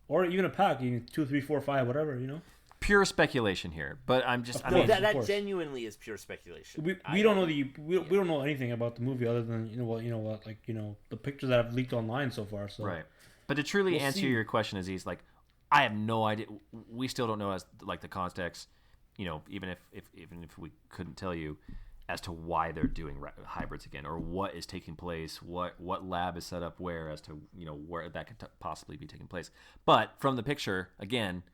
Or even a pack, 2, 3, 4, 5, whatever, Pure speculation here, but I'm just. That genuinely is pure speculation. We don't know we don't know anything about the movie other than the pictures that have leaked online so far. So right, but to truly answer your question, Aziz, like, I have no idea. We still don't know as like the context. Even if we couldn't tell you as to why they're doing hybrids again, or what is taking place, what lab is set up where, as to where that could possibly be taking place. But from the picture again.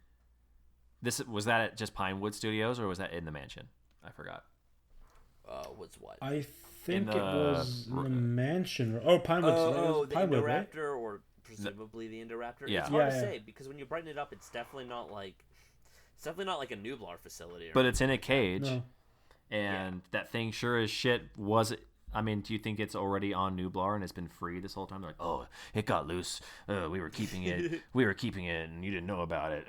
Was that at just Pinewood Studios, or was that in the mansion? I forgot. Was what? I think it was in the mansion. Oh, Pinewood. The Pinewood, Indoraptor, right? or presumably the Indoraptor. Yeah. It's hard to say because when you brighten it up, it's definitely not like a Nublar facility. But it's in a cage, no. And that thing sure as shit was. I mean, do you think it's already on Nublar and it's been free this whole time? They're like, oh, it got loose. We were keeping it. And you didn't know about it.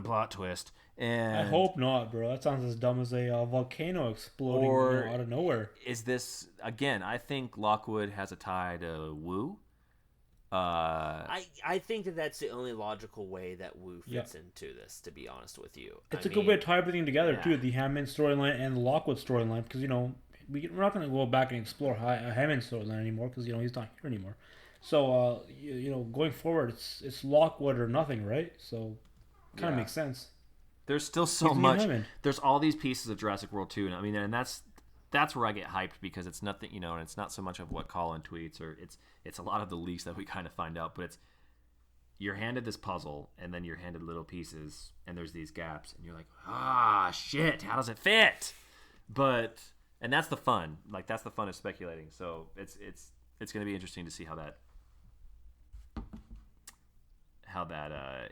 Plot twist. And I hope not, bro. That sounds as dumb as a volcano exploding out of nowhere. Is this again? I think Lockwood has a tie to Wu. I think that's the only logical way that Wu fits into this. To be honest with you, it's a good way to tie everything together too. The Hammond storyline and the Lockwood storyline, because we're not going to go back and explore Hammond's storyline anymore because he's not here anymore. So going forward, it's Lockwood or nothing, right? So kind of makes sense. There's still so much. There's all these pieces of Jurassic World 2, and I mean, and that's where I get hyped because it's nothing, and it's not so much of what Colin tweets, or it's a lot of the leaks that we kind of find out, but it's you're handed this puzzle and then you're handed little pieces and there's these gaps and you're like, shit, how does it fit? And that's the fun. Like, that's the fun of speculating. So it's going to be interesting to see how that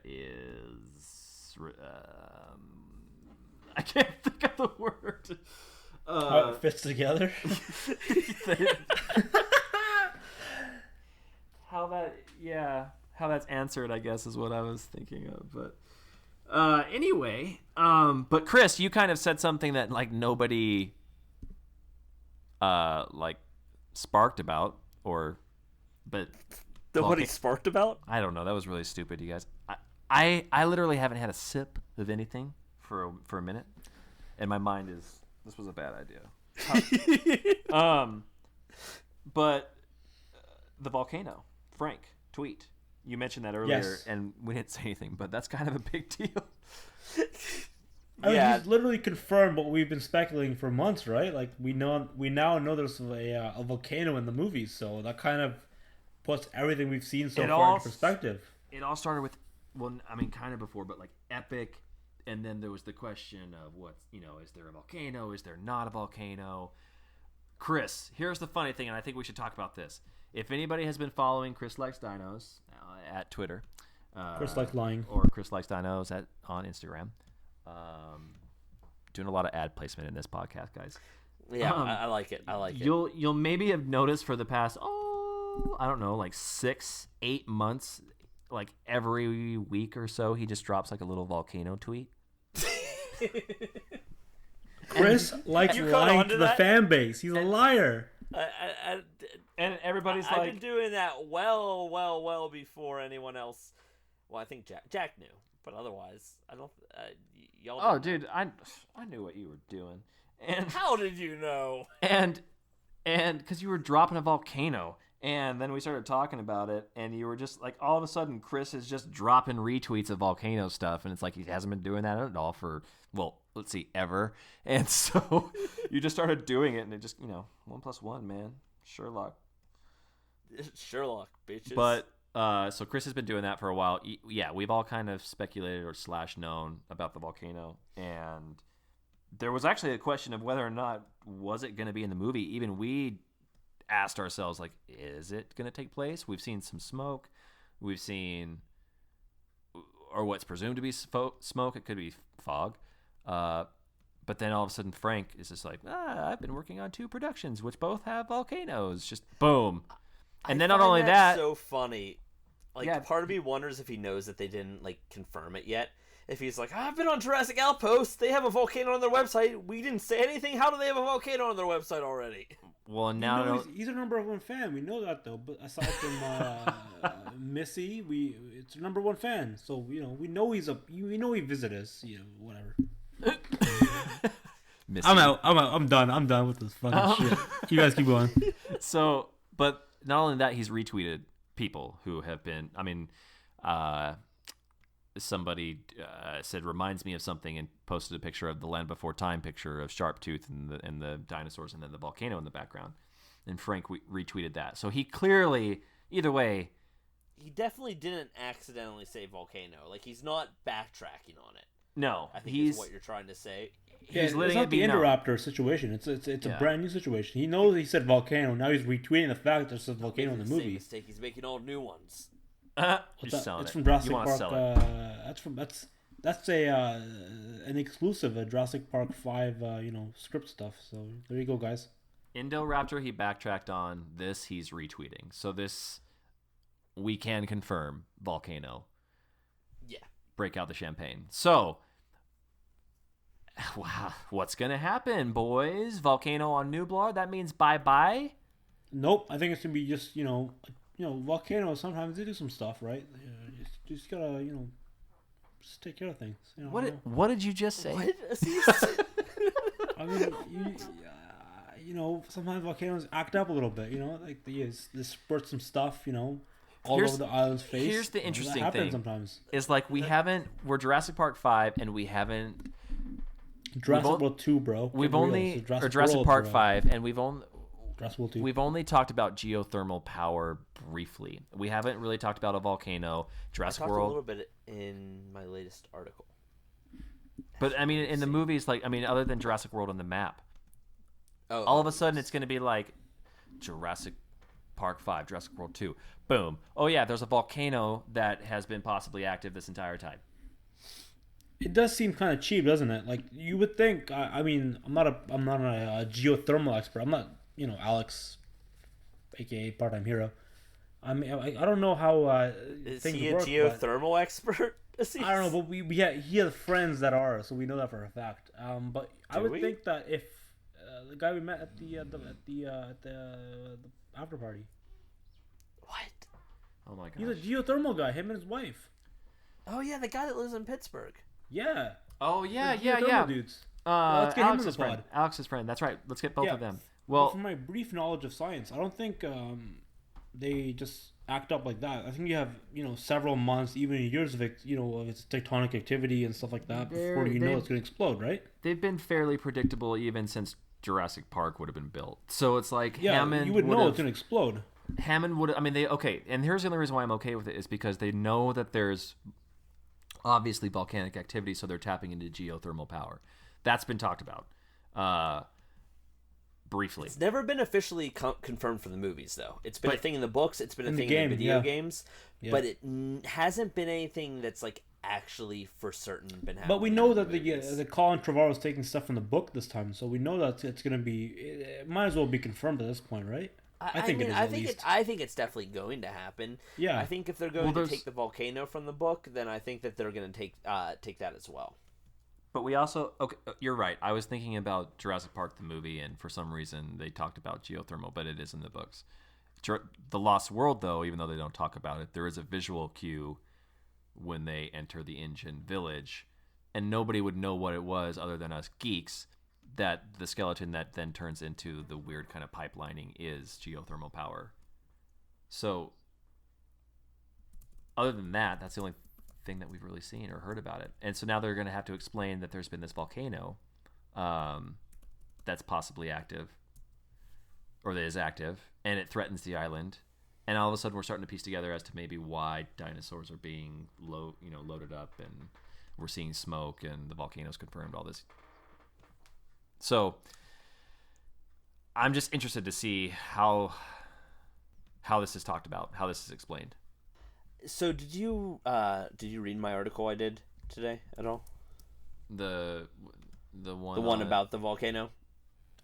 is. I can't think of the word. How it fits together. How that's answered, I guess, is what I was thinking of. But anyway, but Chris, you kind of said something that like nobody like sparked about, but Nobody sparked about? I don't know. That was really stupid, you guys. I literally haven't had a sip of anything for a minute, and my mind is this was a bad idea. But the volcano, Frank tweet. You mentioned that earlier, Yes. and we didn't say anything, but that's kind of a big deal. I mean, Yeah. he's literally confirmed what we've been speculating for months, right? Like we now know there's a volcano in the movies, so that kind of puts everything we've seen so far into perspective. It all started with, well, I mean, kind of before, but like epic, and then there was the question of is there a volcano? Is there not a volcano? Chris, here's the funny thing, and I think we should talk about this. If anybody has been following Chris Likes Dinos at Twitter, Chris Likes Lying, or Chris Likes Dinos on Instagram, doing a lot of ad placement in this podcast, guys. Yeah, I like it. I like it. You'll maybe have noticed for the past I don't know, like 6-8 months, like every week or so, he just drops like a little volcano tweet. Chris likes You caught lying on to to the that? fan base. He's a liar. And everybody's I've like, been doing that well before anyone else. Well, I think Jack knew, but otherwise, I don't. Y'all. "Oh, didn't. dude, I knew what you were doing." And How did you know? and because you were dropping a volcano, and then we started talking about it, and you were just like, all of a sudden, Chris is just dropping retweets of volcano stuff, and it's like he hasn't been doing that at all for, well, let's see, ever. And so you just started doing it, and it just 1 + 1, man, Sherlock. Sherlock, bitches. But so Chris has been doing that for a while. Yeah, we've all kind of speculated or / known about the volcano, and there was actually a question of whether or not was it going to be in the movie. Even we asked ourselves, like, is it going to take place? We've seen some smoke. We've seen, or what's presumed to be smoke. It could be fog. But then all of a sudden Frank is just like, I've been working on 2 productions, which both have volcanoes. Just boom. And then not only that, so funny. Like, Yeah. part of me wonders if he knows that they didn't like confirm it yet. If he's like, I've been on Jurassic Outpost, they have a volcano on their website. We didn't say anything. How do they have a volcano on their website already? well, and now He's a #1 fan. We know that though. But aside from Missy, it's a #1 fan. So we know he visited us. Whatever. Missy. I'm out. I'm done. I'm done with this fucking shit. You guys keep going. So, but not only that, he's retweeted people who have been. I mean, somebody said reminds me of something and posted a picture of the Land Before Time picture of Sharptooth and the dinosaurs and then the volcano in the background. And Frank retweeted that. So he clearly, either way, He definitely didn't accidentally say volcano. Like, he's not backtracking on it. no, I think he's is what you're trying to say. Yeah, he's it's letting not it the be known. Indoraptor situation. It's a Yeah. brand new situation. He knows he said volcano. Now he's retweeting the fact there's a volcano in the Making same movie. mistake. He's making all new ones. You're It's selling it. from Jurassic You want Park. to sell it. That's an exclusive Jurassic Park 5 script stuff. So there you go, guys. Indoraptor he backtracked on. This he's retweeting. So this we can confirm volcano. Yeah. Break out the champagne. So wow, what's gonna happen, boys? Volcano on Nublar? That means bye-bye? Nope, I think it's gonna be just volcanoes. Sometimes they do some stuff, right? Just gotta just take care of things. What did you just say? What? Asees? I mean, sometimes volcanoes act up a little bit. Like they spurt some stuff. All Here's- over the island's face. here's the interesting that happens thing. sometimes. Is like we're Jurassic Park 5 and we haven't Jurassic on- World 2, bro. we've Get real. only It's or Jurassic World, Park bro. 5 and we've Jurassic World 2. only talked about geothermal power briefly. We haven't really talked about a volcano. I Jurassic talked a World. little bit in my latest article. But I mean, in the movies, like, I mean, other than Jurassic World on the map, Oh, all of a sudden it's going to be like Jurassic Park 5, Jurassic World 2. Boom. Oh, yeah, there's a volcano that has been possibly active this entire time. It does seem kind of cheap, doesn't it? Like you would think. I mean, I'm not a geothermal expert. I'm not, Alex, aka part-time hero. I mean, I don't know how Is things he a work. geothermal expert? I don't know, but he has friends that are, so we know that for a fact. But I Do would we? think that if the guy we met at the after party, What? Oh my he's a gosh. geothermal guy. Him and his wife. Oh yeah, the guy that lives in Pittsburgh. Yeah. Oh yeah, The yeah, geothermal yeah. dudes. Let's get him on the Alex's friend. pod. Alex's friend. That's right. Let's get both Yeah. of them. Well, Well, from my brief knowledge of science, I don't think they just act up like that. I think you have several months, even years of of its tectonic activity and stuff like that before you know it's going to explode, right? they've been fairly predictable even since Jurassic Park would have been built. So it's like Yeah, Hammond you would know would've- it's going to explode. Hammond would. I mean, they okay. And here's the only reason why I'm okay with it is because they know that there's obviously volcanic activity, so they're tapping into geothermal power. That's been talked about briefly. It's never been officially confirmed for the movies, though. It's been a But- thing in the books. It's been a In the thing in game, video yeah. games, Yeah. but it hasn't been anything that's like actually for certain been happening. But we know in that movies. the Colin Trevorrow is taking stuff from the book this time, so we know that it's going to be. It might as well be confirmed at this point, right? I think mean, it is I at think least. I think it's definitely going to happen. Yeah. I think if they're going Well, to there's- take the volcano from the book, then I think that they're going to take that as well. But we also okay. You're right. I was thinking about Jurassic Park the movie, and for some reason they talked about geothermal, but it is in the books. The Lost World, though, even though they don't talk about it, there is a visual cue when they enter the InGen village, and nobody would know what it was other than us geeks. That the skeleton that then turns into the weird kind of pipelining is geothermal power. So, other than that, that's the only thing that we've really seen or heard about it. And so now they're going to have to explain that there's been this volcano that's possibly active, or that is active, and it threatens the island. And all of a sudden, we're starting to piece together as to maybe why dinosaurs are being loaded up, and we're seeing smoke, and the volcano's confirmed all this. So I'm just interested to see how this is talked about, how this is explained. So did you read my article I did today at all? The one The one about the volcano?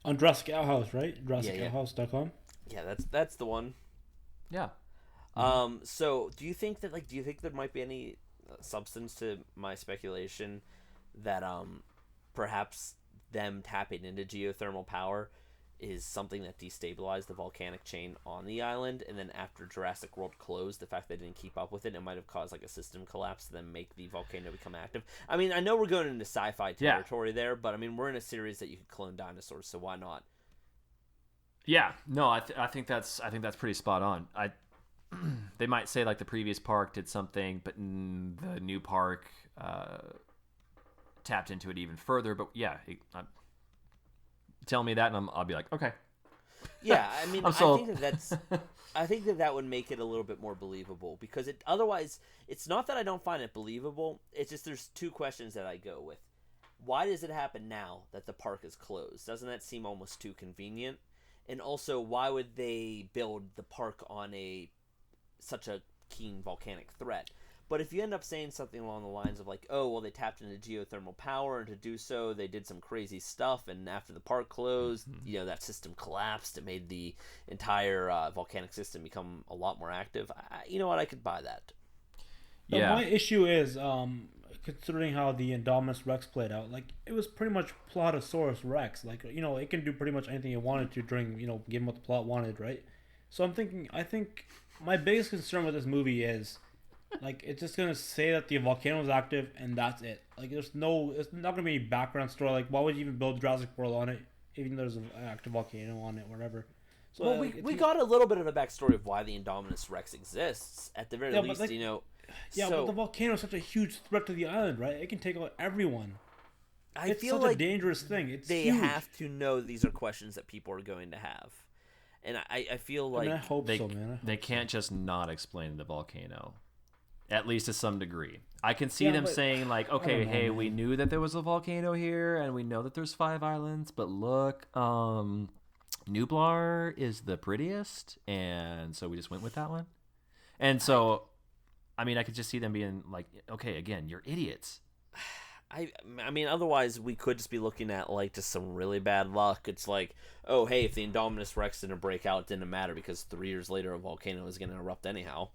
On Jurassic House, right? JurassicOuthouse.com. Yeah, that's the one. Yeah. So do you think there might be any substance to my speculation that perhaps them tapping into geothermal power is something that destabilized the volcanic chain on the island, and then after Jurassic World closed, the fact they didn't keep up with it might have caused like a system collapse to then make the volcano become active? I mean, I know we're going into sci-fi territory there, but I mean, we're in a series that you could clone dinosaurs, so why not? Yeah. No, I think that's pretty spot on. They might say like the previous park did something, but the new park tapped into it even further. But yeah, tell me that, and I'll be like, okay. Yeah, I mean, I'm sold. I think that would make it a little bit more believable, because otherwise, it's not that I don't find it believable. It's just there's two questions that I go with. Why does it happen now that the park is closed? Doesn't that seem almost too convenient? And also, why would they build the park on such a keen volcanic threat? But if you end up saying something along the lines of like, oh, well, they tapped into geothermal power, and to do so, they did some crazy stuff, and after the park closed, that system collapsed. It made the entire volcanic system become a lot more active. You know what? I could buy that. Yeah. My issue is, considering how the Indominus Rex played out, like, it was pretty much Plotosaurus Rex. Like, it can do pretty much anything it wanted to during, given what the plot wanted, right? So I think my biggest concern with this movie is, like, it's just gonna say that the volcano is active and that's it. Like, it's not gonna be any background story. Like, why would you even build Jurassic World on it, even though there's an active volcano on it, whatever. So, Well, we got a little bit of a backstory of why the Indominus Rex exists. At the very least, Yeah, but the volcano is such a huge threat to the island, right? It can take out everyone. I It's feel such like a dangerous thing. It's they huge. have to know these are questions that people are going to have. And I feel like... I hope They, so, man. they can't just not explain the volcano, at least to some degree. I can see Yeah, them but- saying like, I okay, don't know, hey, man. we knew that there was a volcano here, and we know that there's 5 islands, but look, Nublar is the prettiest, and so we just went with that one. And so, I mean, I could just see them being like, okay, again, you're idiots. I mean, otherwise we could just be looking at like just some really bad luck. It's like, oh hey, if the Indominus Rex didn't break out, it didn't matter because 3 years later a volcano is going to erupt anyhow.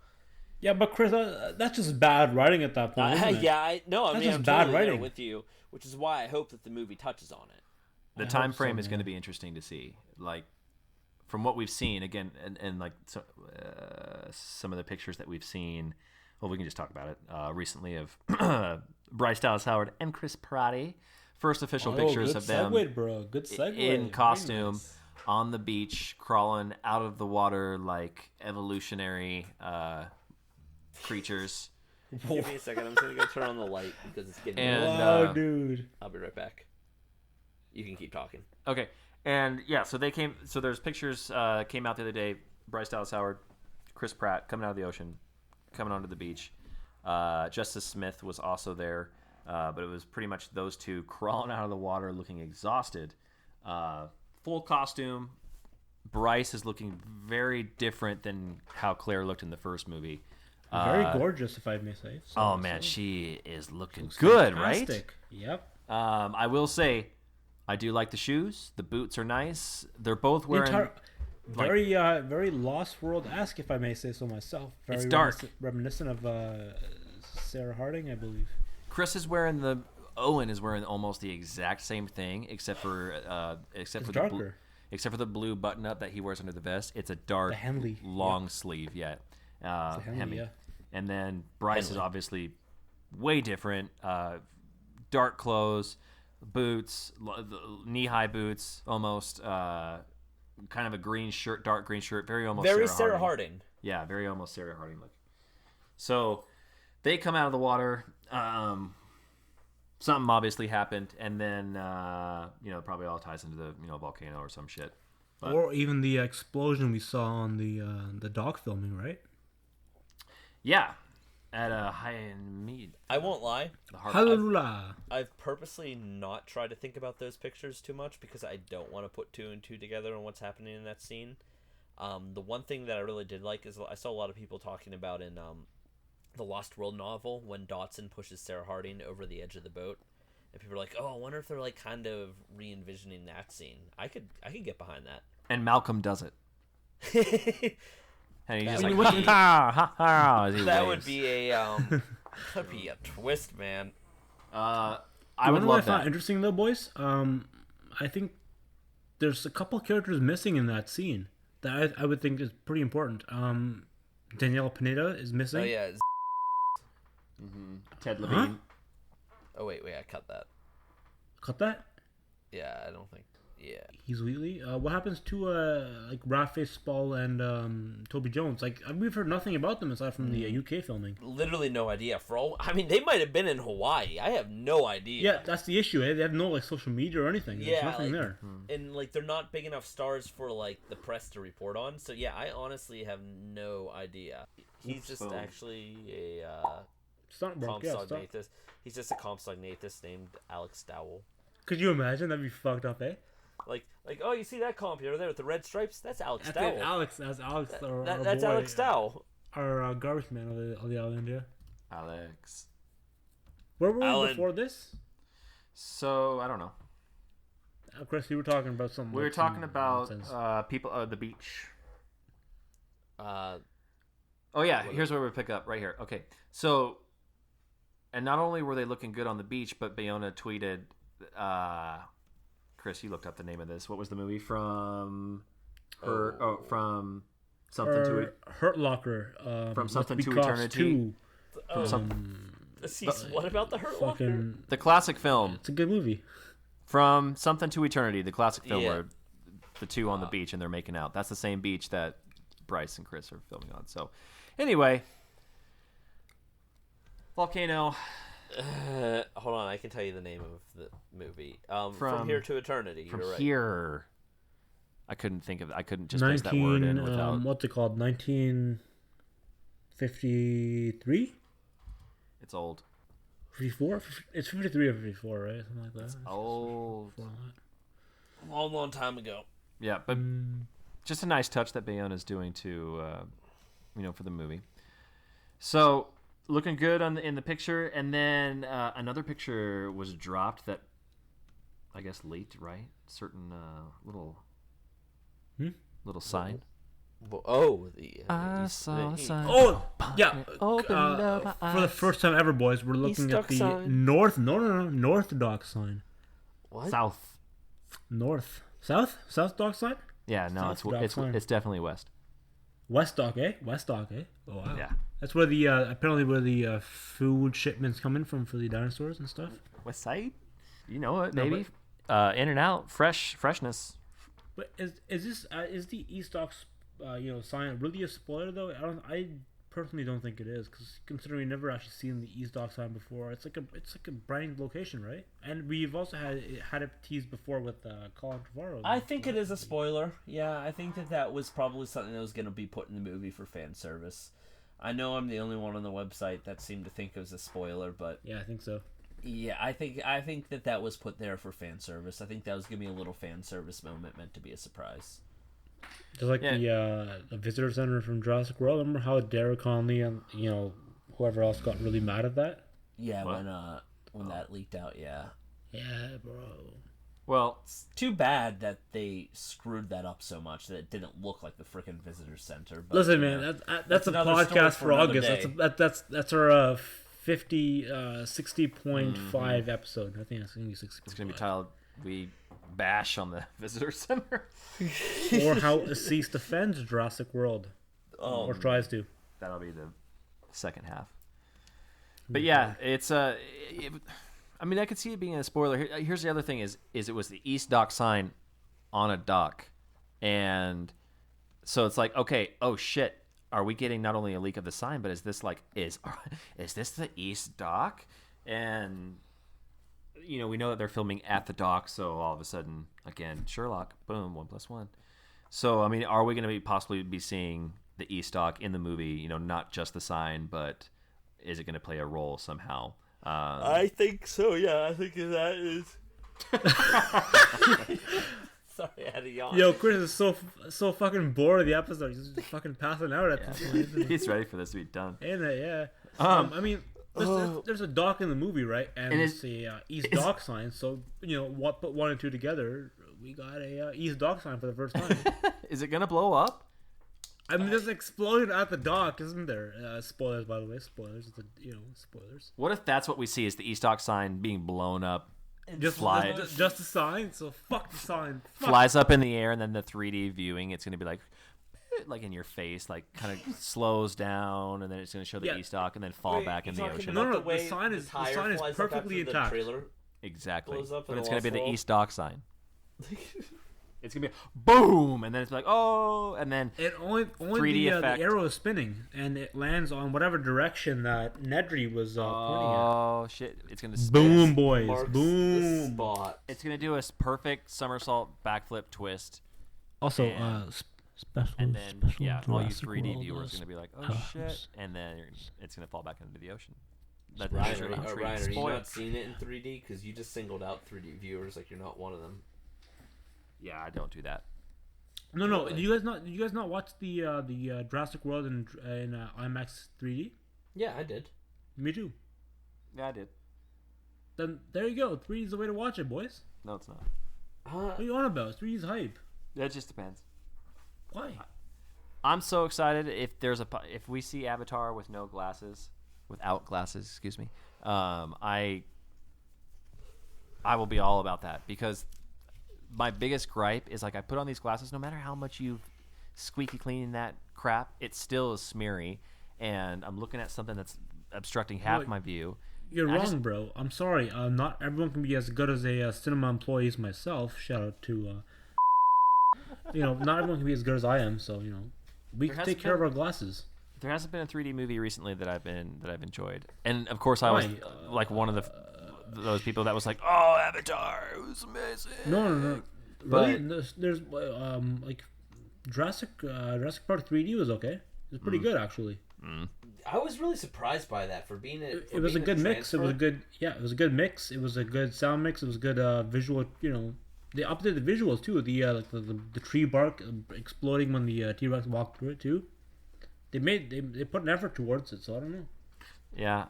Yeah, but Chris, that's just bad writing at that point. Isn't it? Yeah, I That's mean, just I'm bad totally there writing. with you, which is why I hope that the movie touches on it. The I time hope frame so, is going to man. be interesting to see. Like, from what we've seen, again, and like some of the pictures that we've seen, well, we can just talk about it recently of Bryce Dallas Howard and Chris Pratt. First official pictures good of them segue, bro. Good segue. in Very costume nice. on the beach, crawling out of the water like evolutionary creatures. Give me a second. I'm just going to go turn on the light because it's getting And, Wow, dude. I'll be right back. You can keep talking. Okay, and yeah, so they came. So there's pictures came out the other day. Bryce Dallas Howard, Chris Pratt coming out of the ocean, coming onto the beach. Justice Smith was also there, but it was pretty much those two crawling out of the water, looking exhausted. Full costume. Bryce is looking very different than how Claire looked in the first movie. Very gorgeous, if I may say. So, Oh man, she is looking good, right? fantastic. Yep. I will say, I do like the shoes. The boots are nice. They're both wearing. Very Lost World-esque, if I may say so myself. Very It's dark. Reminiscent of Sarah Harding, I believe. Chris is wearing the. Owen is wearing almost the exact same thing, except for It's the blue, darker. except for the blue button-up that he wears under the vest. It's a dark, The Henley, long sleeve. Yeah, It's a Henley, Hemi. yeah. And then Bryce is Henley. obviously way different. Dark clothes, boots, knee-high boots, almost. Kind of a green shirt, dark green shirt, very almost Very Sarah Sarah Harding. Harding. Yeah, very almost Sarah Harding look. So they come out of the water. Something obviously happened, and then it probably all ties into the volcano or some shit. But- Or even the explosion we saw on the dock filming, right? Yeah, at a high and mead. I won't lie. The harbor. Hallelujah. I've purposely not tried to think about those pictures too much because I don't want to put two and two together on what's happening in that scene. The one thing that I really did like is I saw a lot of people talking about in the Lost World novel when Dodson pushes Sarah Harding over the edge of the boat, and people are like, "Oh, I wonder if they're like kind of re-envisioning that scene." I could get behind that. And Malcolm does it. And he's just That like, would be- ha ha ha, as he That waves. would be a that'd be a twist, man. I You would know what love I found that. interesting though, boys? I think there's a couple characters missing in that scene that I would think is pretty important. Danielle Pineda is missing. Oh yeah. Ted Levine. Oh wait, I cut that. Cut that. Yeah, I don't think. Yeah. He's Wheatley. What happens to like Raphael Spall and Toby Jones? Like we've heard nothing about them aside from the UK filming. Literally no idea. For all, I mean, they might have been in Hawaii. I have no idea. Yeah, that's the issue. Eh? They have no like social media or anything. There's Yeah, nothing like- there. And like they're not big enough stars for like the press to report on. So yeah, I honestly have no idea. He's just phone. actually a Stunt work, yeah. compsognathus. He's just a compsognathus named Alex Dowell. Could you imagine? That'd be fucked up, eh? Like oh, you see that comp over there with the red stripes? That's Alex That's Dowell. Alex. That's Alex. our That's boy, Alex Dowell. Our garbage man of the island, yeah. Alex. Where were we Alan. before this? So I don't know. Chris, you were talking about something. We were like some talking about nonsense. people the beach. Oh yeah, here's where we pick up right here. Okay, so, and not only were they looking good on the beach, but Bayona tweeted, Chris, you looked up the name of this. What was the movie from? From something to it. Hurt Locker. From Must Something Be to Cops Eternity. 2. what about the Hurt Locker? Fucking, The classic film it's a good movie. from Something to Eternity, the classic film Yeah. where the two on the beach and they're making out. That's the same beach that Bryce and Chris are filming on. So, anyway, volcano. Hold on, I can tell you the name of the movie. From Here to Eternity. From You're right. here. I couldn't think of. I couldn't just place that word in without. What's it called? 1953? It's old. 54? It's 53 or 54, right? Something like that. Old. Long, long time ago. Yeah, but just a nice touch that Bayona's doing to, for the movie. So looking good in the picture, and then another picture was dropped that I guess leaked, right? Certain little sign. I saw the sign. Oh, yeah. Open up my For the eyes. first time ever, boys, we're looking East at Dock the sign. north dock sign. What? South. South dock sign. Yeah, no, South dock sign. it's definitely west. West dock, eh? Oh wow. Yeah. That's where the apparently where the food shipments come in from for the dinosaurs and stuff. West side. You know it, No, baby. In and out, freshness. But is the East Docks sign really a spoiler though? I personally don't think it is, because considering we've never actually seen the East Dock sign before, it's like a brand new location, right? And we've also had it teased before with Colin Trevorrow. I think it is a spoiler. Yeah, I think that was probably something that was going to be put in the movie for fan service. I know I'm the only one on the website that seemed to think it was a spoiler, but Yeah, I think so. yeah, I think that was put there for fan service. I think that was going to be a little fan service moment meant to be a surprise. Just like the visitor center from Jurassic World. Remember how Derek Conley and whoever else got really mad at that? Yeah, when that leaked out, yeah. Yeah, bro. Well, It's too bad that they screwed that up so much that it didn't look like the frickin' visitor center. But, Listen, you man, know, that's a another story podcast for for another August. day. That's our 60.5 episode. I think it's gonna be 60. it's gonna be titled "We Bash on the Visitor Center." Or how Asees defends Jurassic World, or tries to. That'll be the second half. But yeah, it's I mean, I could see it being a spoiler. Here's the other thing: is it was the East Dock sign on a dock, and so it's like, okay, oh shit, are we getting not only a leak of the sign, but is this the East Dock? And we know that they're filming at the dock, so all of a sudden, again, Sherlock, boom, 1+1. So I mean, are we going to possibly be seeing the East Dock in the movie? Not just the sign, but is it going to play a role somehow? I think so. Yeah, I think that is. Sorry, I had a yawn. Yo, Chris is so fucking bored of the episode. He's just fucking passing out at this point. Isn't he? He's ready for this to be done. Ain't it? Yeah. Um, I mean, there's a dock in the movie, right? And it's a East Dock sign. So put one and two together, we got a East Dock sign for the first time. Is it going to blow up? I mean, there's an explosion at the dock, isn't there? Spoilers, by the way. Spoilers. Spoilers. What if that's what we see is the East Dock sign being blown up, Just a sign. So fuck the sign. Fuck. flies up in the air, and then the 3D viewing, it's going to be like in your face, like kind of slows down, and then it's going to show the East Dock, and then fall back in the ocean. No, the sign is perfectly intact. Trailer Exactly. blows up But and it's the going to be walls the fall. East Dock sign. It's going to be boom, and then it's like, oh, and then It only 3D the effect. arrow is spinning, and it lands on whatever direction that Nedry was pointing oh shit, it's going to at. Boom, boys. marks the Boom. spot. It's going to do a perfect somersault backflip twist. Also, And- special. And then, special yeah, all you Jurassic 3D World viewers are is- going to be like, oh shit, and then it's going to fall back into the ocean. That's Ryan, your Ryan, entry. are you Spoiler. not seeing it in 3D? Because you just singled out 3D viewers like you're not one of them. Yeah, I don't do that. No. Did you guys not watch the Jurassic World in IMAX 3D? Yeah, I did. Me too. Yeah, I did. Then there you go. 3D is the way to watch it, boys. No, it's not. What are you on about? 3D is hype. That just depends. Why? I'm so excited if we see Avatar without glasses, excuse me. I will be all about that, because my biggest gripe is, like, I put on these glasses, no matter how much you squeaky clean that crap, it still is smeary, and I'm looking at something that's obstructing half my view. You're I wrong, just- bro. I'm sorry. Not everyone can be as good as a cinema employee as myself. Shout out to not everyone can be as good as I am. So we There can has take care of been- our glasses. There hasn't been a 3D movie recently that I've enjoyed, and of course I was Why? like one of those people that was like, "Oh, Avatar, it was amazing." No. But- Really, there's like Jurassic Park 3D was okay. It was pretty good actually. I was really surprised by that for being It was a good mix. It was a good It was a good mix. It was a good sound mix. It was good visual. They updated the visuals too. The tree bark exploding when the T-Rex walked through it too. They put an effort towards it. So I don't know. Yeah,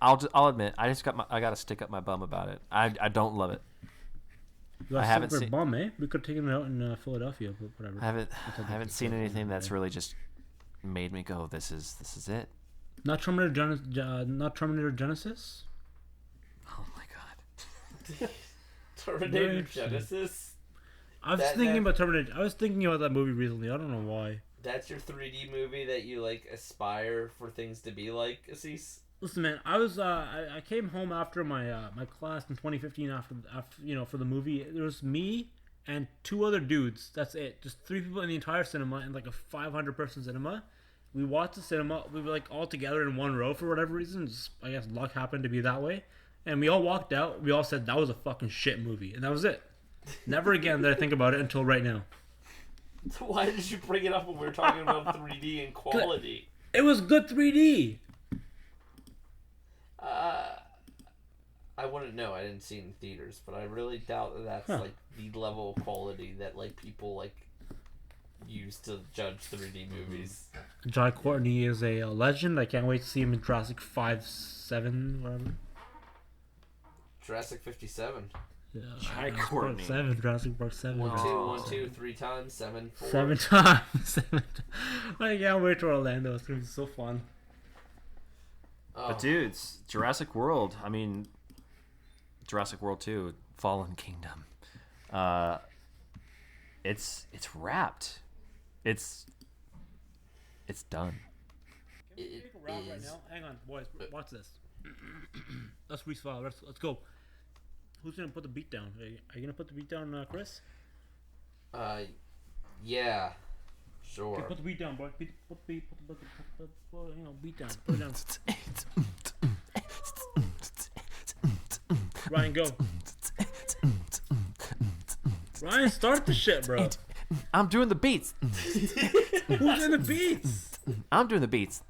I'll admit I got to stick up my bum about it. I don't love it. You I haven't seen. bum, eh? We could have taken it out in Philadelphia, but whatever. I haven't seen anything that's really just made me go, this is it. Not Terminator Genesis. Oh my god. Terminator Genesis. I was thinking about Terminator. I was thinking about that movie recently. I don't know why. That's your 3D movie that you like aspire for things to be like, Asees? Listen, man. I was I came home after my my class in 2015 after for the movie. There was me and 2 other dudes. That's it. Just 3 people in the entire cinema in like a 500 person cinema. We watched the cinema. We were like all together in one row for whatever reason. Just, I guess luck happened to be that way. And we all walked out. We all said that was a fucking shit movie, and that was it. Never again did I think about it until right now. So why did you bring it up when we were talking about 3D and quality? It was good 3D. I wouldn't know. I didn't see it in theaters, but I really doubt that that's like the level of quality that like people like use to judge 3D movies. Jai Courtney is a legend. I can't wait to see him in Jurassic 5, 7, whatever. Jurassic 57. Yeah, Jai Jurassic Courtney. Park 7, Jurassic Park 7. 1, 2, Oh. 1, 2, 3 times, 7, 4. 7 times. 7 I can't wait to Orlando. It's gonna be so fun. Oh. But dudes, Jurassic World. I mean, Jurassic World 2, Fallen Kingdom. It's wrapped. It's done. It Right is. now. Hang on, boys. Watch this. Let's refile. Let's go. Who's gonna put the beat down? Are you gonna put the beat down, Chris? Yeah. Sure. Okay, put the beat down, boy. Put the beat down. Put it down. Ryan, go. Ryan, start the shit, bro. I'm doing the beats. Who's in the beats? I'm doing the beats.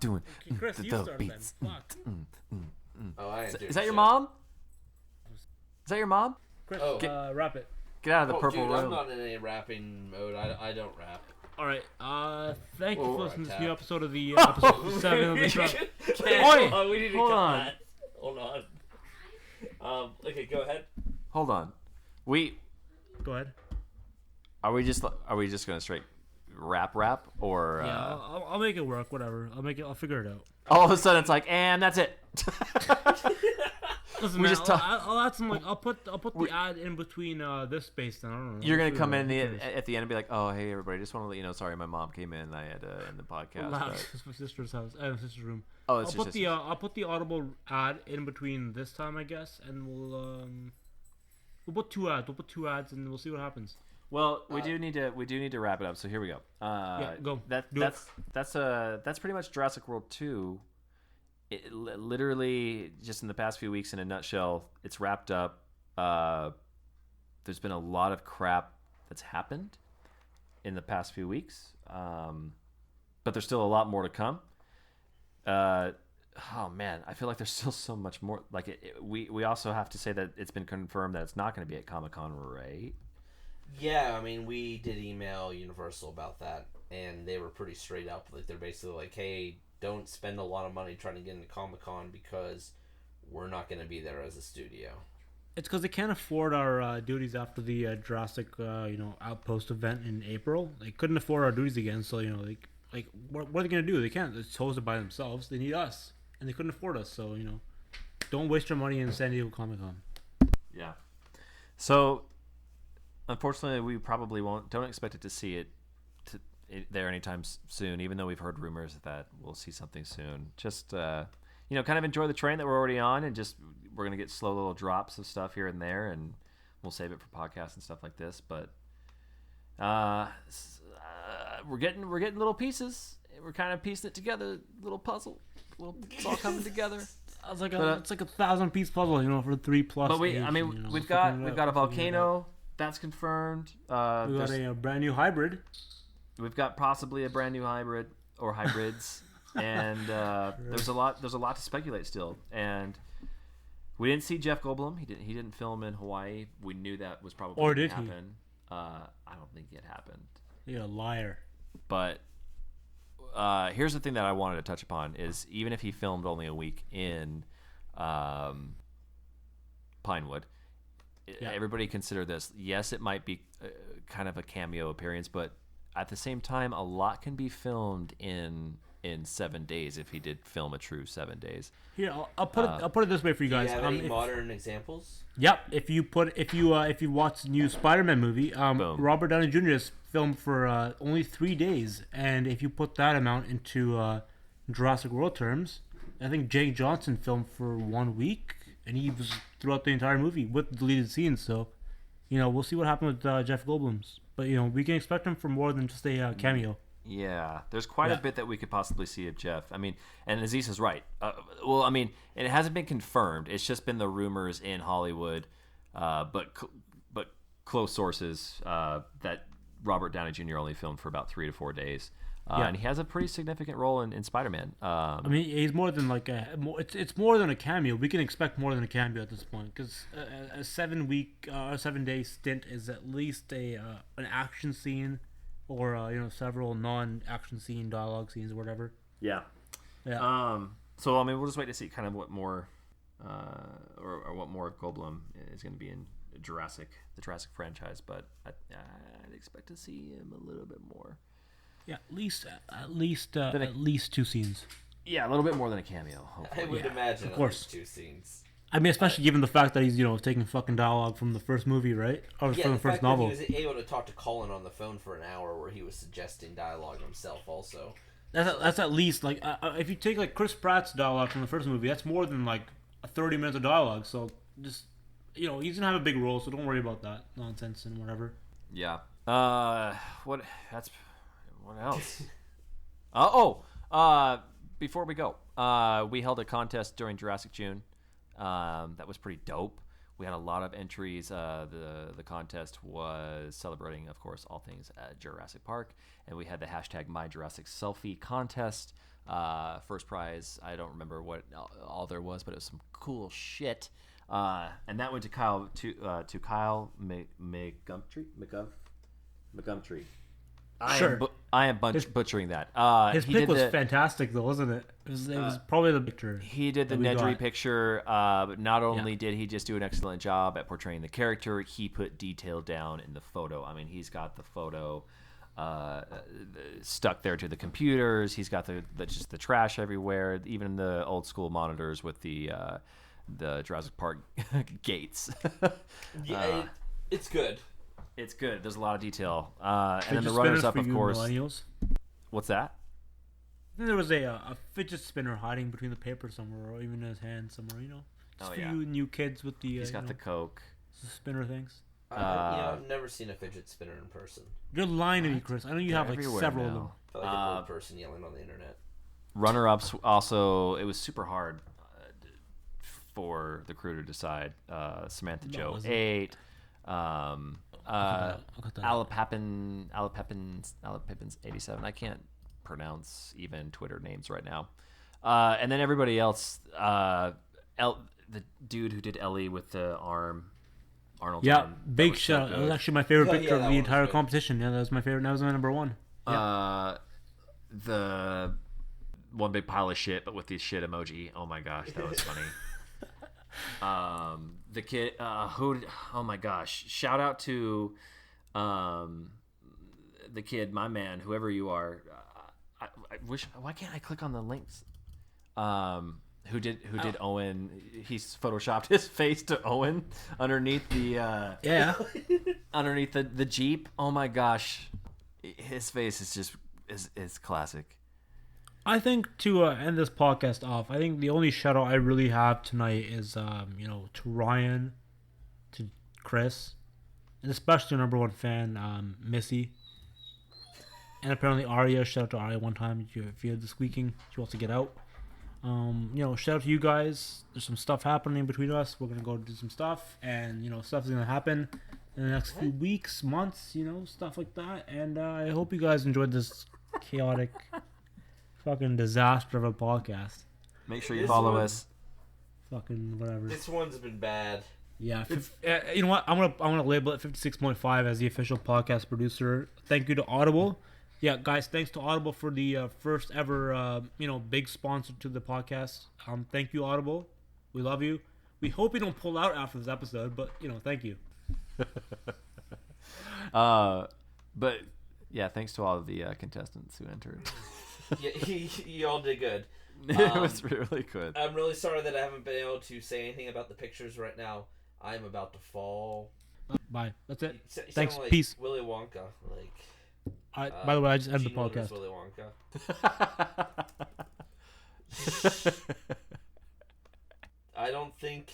Doing Okay, Chris, you the started beats. then. Fuck. Oh, I didn't do Is that your shit. mom? Is that your mom? Chris, Oh. wrap it. Get out of the Oh, purple dude, I'm room. not in any rapping mode. I don't rap. All right. Thank you Oh, for listening to this tap. new episode of the episode 7 of the show. Hold on, we need to hold cut on. that. Hold on. Okay, go ahead. Hold on. Go ahead. Are we just gonna straight rap or Yeah, I'll make it work. Whatever. I'll figure it out. all of a sudden it's like, and that's it. Listen, We man, just I'll add some like I'll put the ad in between this space. Then I don't know. You're gonna We'll come figure in it out. at the end and be like, "Oh, hey everybody, just want to let you know, sorry, my mom came in. And I had to end the podcast." Loud. But... It's my sister's house. My sister's room. Oh, it's I'll just put the audible ad in between this time, I guess, and we'll put 2 ads. We'll put 2 ads, and we'll see what happens. Well, we do need to wrap it up. So here we go. Go. That's pretty much Jurassic World 2. Literally, just in the past few weeks, in a nutshell, it's wrapped up. There's been a lot of crap that's happened in the past few weeks, but there's still a lot more to come. Oh man, I feel like there's still so much more. Like we also have to say that it's been confirmed that it's not going to be at Comic-Con, right? Yeah, I mean, we did email Universal about that, and they were pretty straight up. Like, they're basically like, hey, don't spend a lot of money trying to get into Comic-Con because we're not going to be there as a studio. It's because they can't afford our duties after the Jurassic, Outpost event in April. They couldn't afford our duties again, so what are they gonna do? They can't. It's hosted by themselves. They need us, and they couldn't afford us. So don't waste your money in San Diego Comic Con. Yeah. So, unfortunately, we probably don't expect it to see it there anytime soon. Even though we've heard rumors that we'll see something soon. Just kind of enjoy the train that we're already on, and just we're gonna get slow little drops of stuff here and there, and we'll save it for podcasts and stuff like this. But we're getting little pieces. We're kind of piecing it together, little puzzle. It's all coming together. It's like a 1,000-piece puzzle, for 3+. But age, we've got a volcano that's confirmed. We got a brand new hybrid. We've got possibly a brand new hybrid or hybrids, and there's a lot to speculate still. And we didn't see Jeff Goldblum. He didn't film in Hawaii. We knew that was probably Or going did to he? happen. I don't think it happened. You're a liar. But here's the thing that I wanted to touch upon is even if he filmed only a week in Pinewood, everybody consider this. Yes, it might be kind of a cameo appearance, but at the same time, a lot can be filmed in 7 days if he did film a true 7 days. Here, I'll put it this way for you Do you guys. have any modern examples? Yep. If you watch the new Spider-Man movie, Robert Downey Jr. is filmed for only 3 days, and if you put that amount into Jurassic World terms, I think Jake Johnson filmed for 1 week, and he was throughout the entire movie with deleted scenes. So, we'll see what happens with Jeff Goldblum's, but we can expect him for more than just a cameo. Yeah, there's quite a bit that we could possibly see of Jeff. I mean, and Aziz is right. Well, I mean, it hasn't been confirmed. It's just been the rumors in Hollywood, but close sources that Robert Downey Jr. only filmed for about 3 to 4 days. And he has a pretty significant role in Spider-Man. I mean, he's more than like it's more than a cameo. We can expect more than a cameo at this point because a 7 day stint is at least an action scene, or several non-action scene dialogue scenes or whatever. Yeah. So I mean, we'll just wait to see kind of what more, or what more Goldblum is going to be in the Jurassic franchise. But I'd expect to see him a little bit more. Yeah, at least 2 scenes. Yeah, a little bit more than a cameo. Hopefully. I would imagine of course. at least 2 scenes. I mean, especially given the fact that he's taking fucking dialogue from the first movie, right? Or from the first fact novel. That he was able to talk to Colin on the phone for an hour, where he was suggesting dialogue himself. Also, that's at least like if you take like Chris Pratt's dialogue from the first movie, that's more than like 30 minutes of dialogue. So just he's gonna have a big role, so don't worry about that nonsense and whatever. Yeah. What else? Before we go, we held a contest during Jurassic June. That was pretty dope. We had a lot of entries. The contest was celebrating, of course, all things at Jurassic Park, and we had the hashtag #MyJurassicSelfie contest. First prize, I don't remember what all there was, but it was some cool shit. And that went to Kyle McGumtree. I am butchering that. His pick was fantastic, though, wasn't it? It was probably the picture. He did the Nedry picture. But not only did he just do an excellent job at portraying the character, he put detail down in the photo. I mean, he's got the photo stuck there to the computers. He's got just the trash everywhere. Even the old school monitors with the Jurassic Park gates. It's good. It's good. There's a lot of detail. And then the runners up, of course. Millennials. What's that? I think there was a fidget spinner hiding between the paper somewhere, or even in his hand somewhere. Just for you new kids with the. He's got the Coke. Spinner things. I've never seen a fidget spinner in person. You're lying to me, Chris. I know you have like several of them. I feel like an old person yelling on the internet. Runner-ups also. It was super hard for the crew to decide. Samantha Joe 8. Alapapins 87. I can't pronounce even Twitter names right now. And then everybody else, the dude who did Ellie with the arm, Arnold's arm. Big shout. That was actually my favorite picture of the entire competition. Yeah, that was my favorite. That was my number one. The one big pile of shit, but with the shit emoji. Oh my gosh, that was funny. The kid oh my gosh, shout out to the kid, my man, whoever you are. I wish, why can't I click on the links? Who did Owen? He's photoshopped his face to Owen underneath the underneath the Jeep. Oh my gosh, his face is just is classic. I think to end this podcast off, I think the only shout out I really have tonight is to Ryan, to Chris, and especially number one fan, Missy. And apparently Arya. Shout out to Arya one time if you had the squeaking, she wants to get out. Shout out to you guys. There's some stuff happening between us. We're gonna go do some stuff, and stuff's gonna happen in the next few weeks, months, stuff like that. And I hope you guys enjoyed this chaotic fucking disaster of a podcast. Make sure you follow us. Fucking whatever. This one's been bad. Yeah, you know what? I'm gonna label it 56.5 as the official podcast producer. Thank you to Audible Yeah, guys, thanks to Audible for the first ever, big sponsor to the podcast. Thank you, Audible. We love you. We hope you don't pull out after this episode, but, thank you. But yeah, thanks to all of the contestants who entered. Yeah, you all did good. It was really good. I'm really sorry that I haven't been able to say anything about the pictures right now. I'm about to fall. Bye. That's it. You Thanks. sound like Peace. Willy Wonka. By the way, I just ended the Gene Wilder's podcast. Willy Wonka. I don't think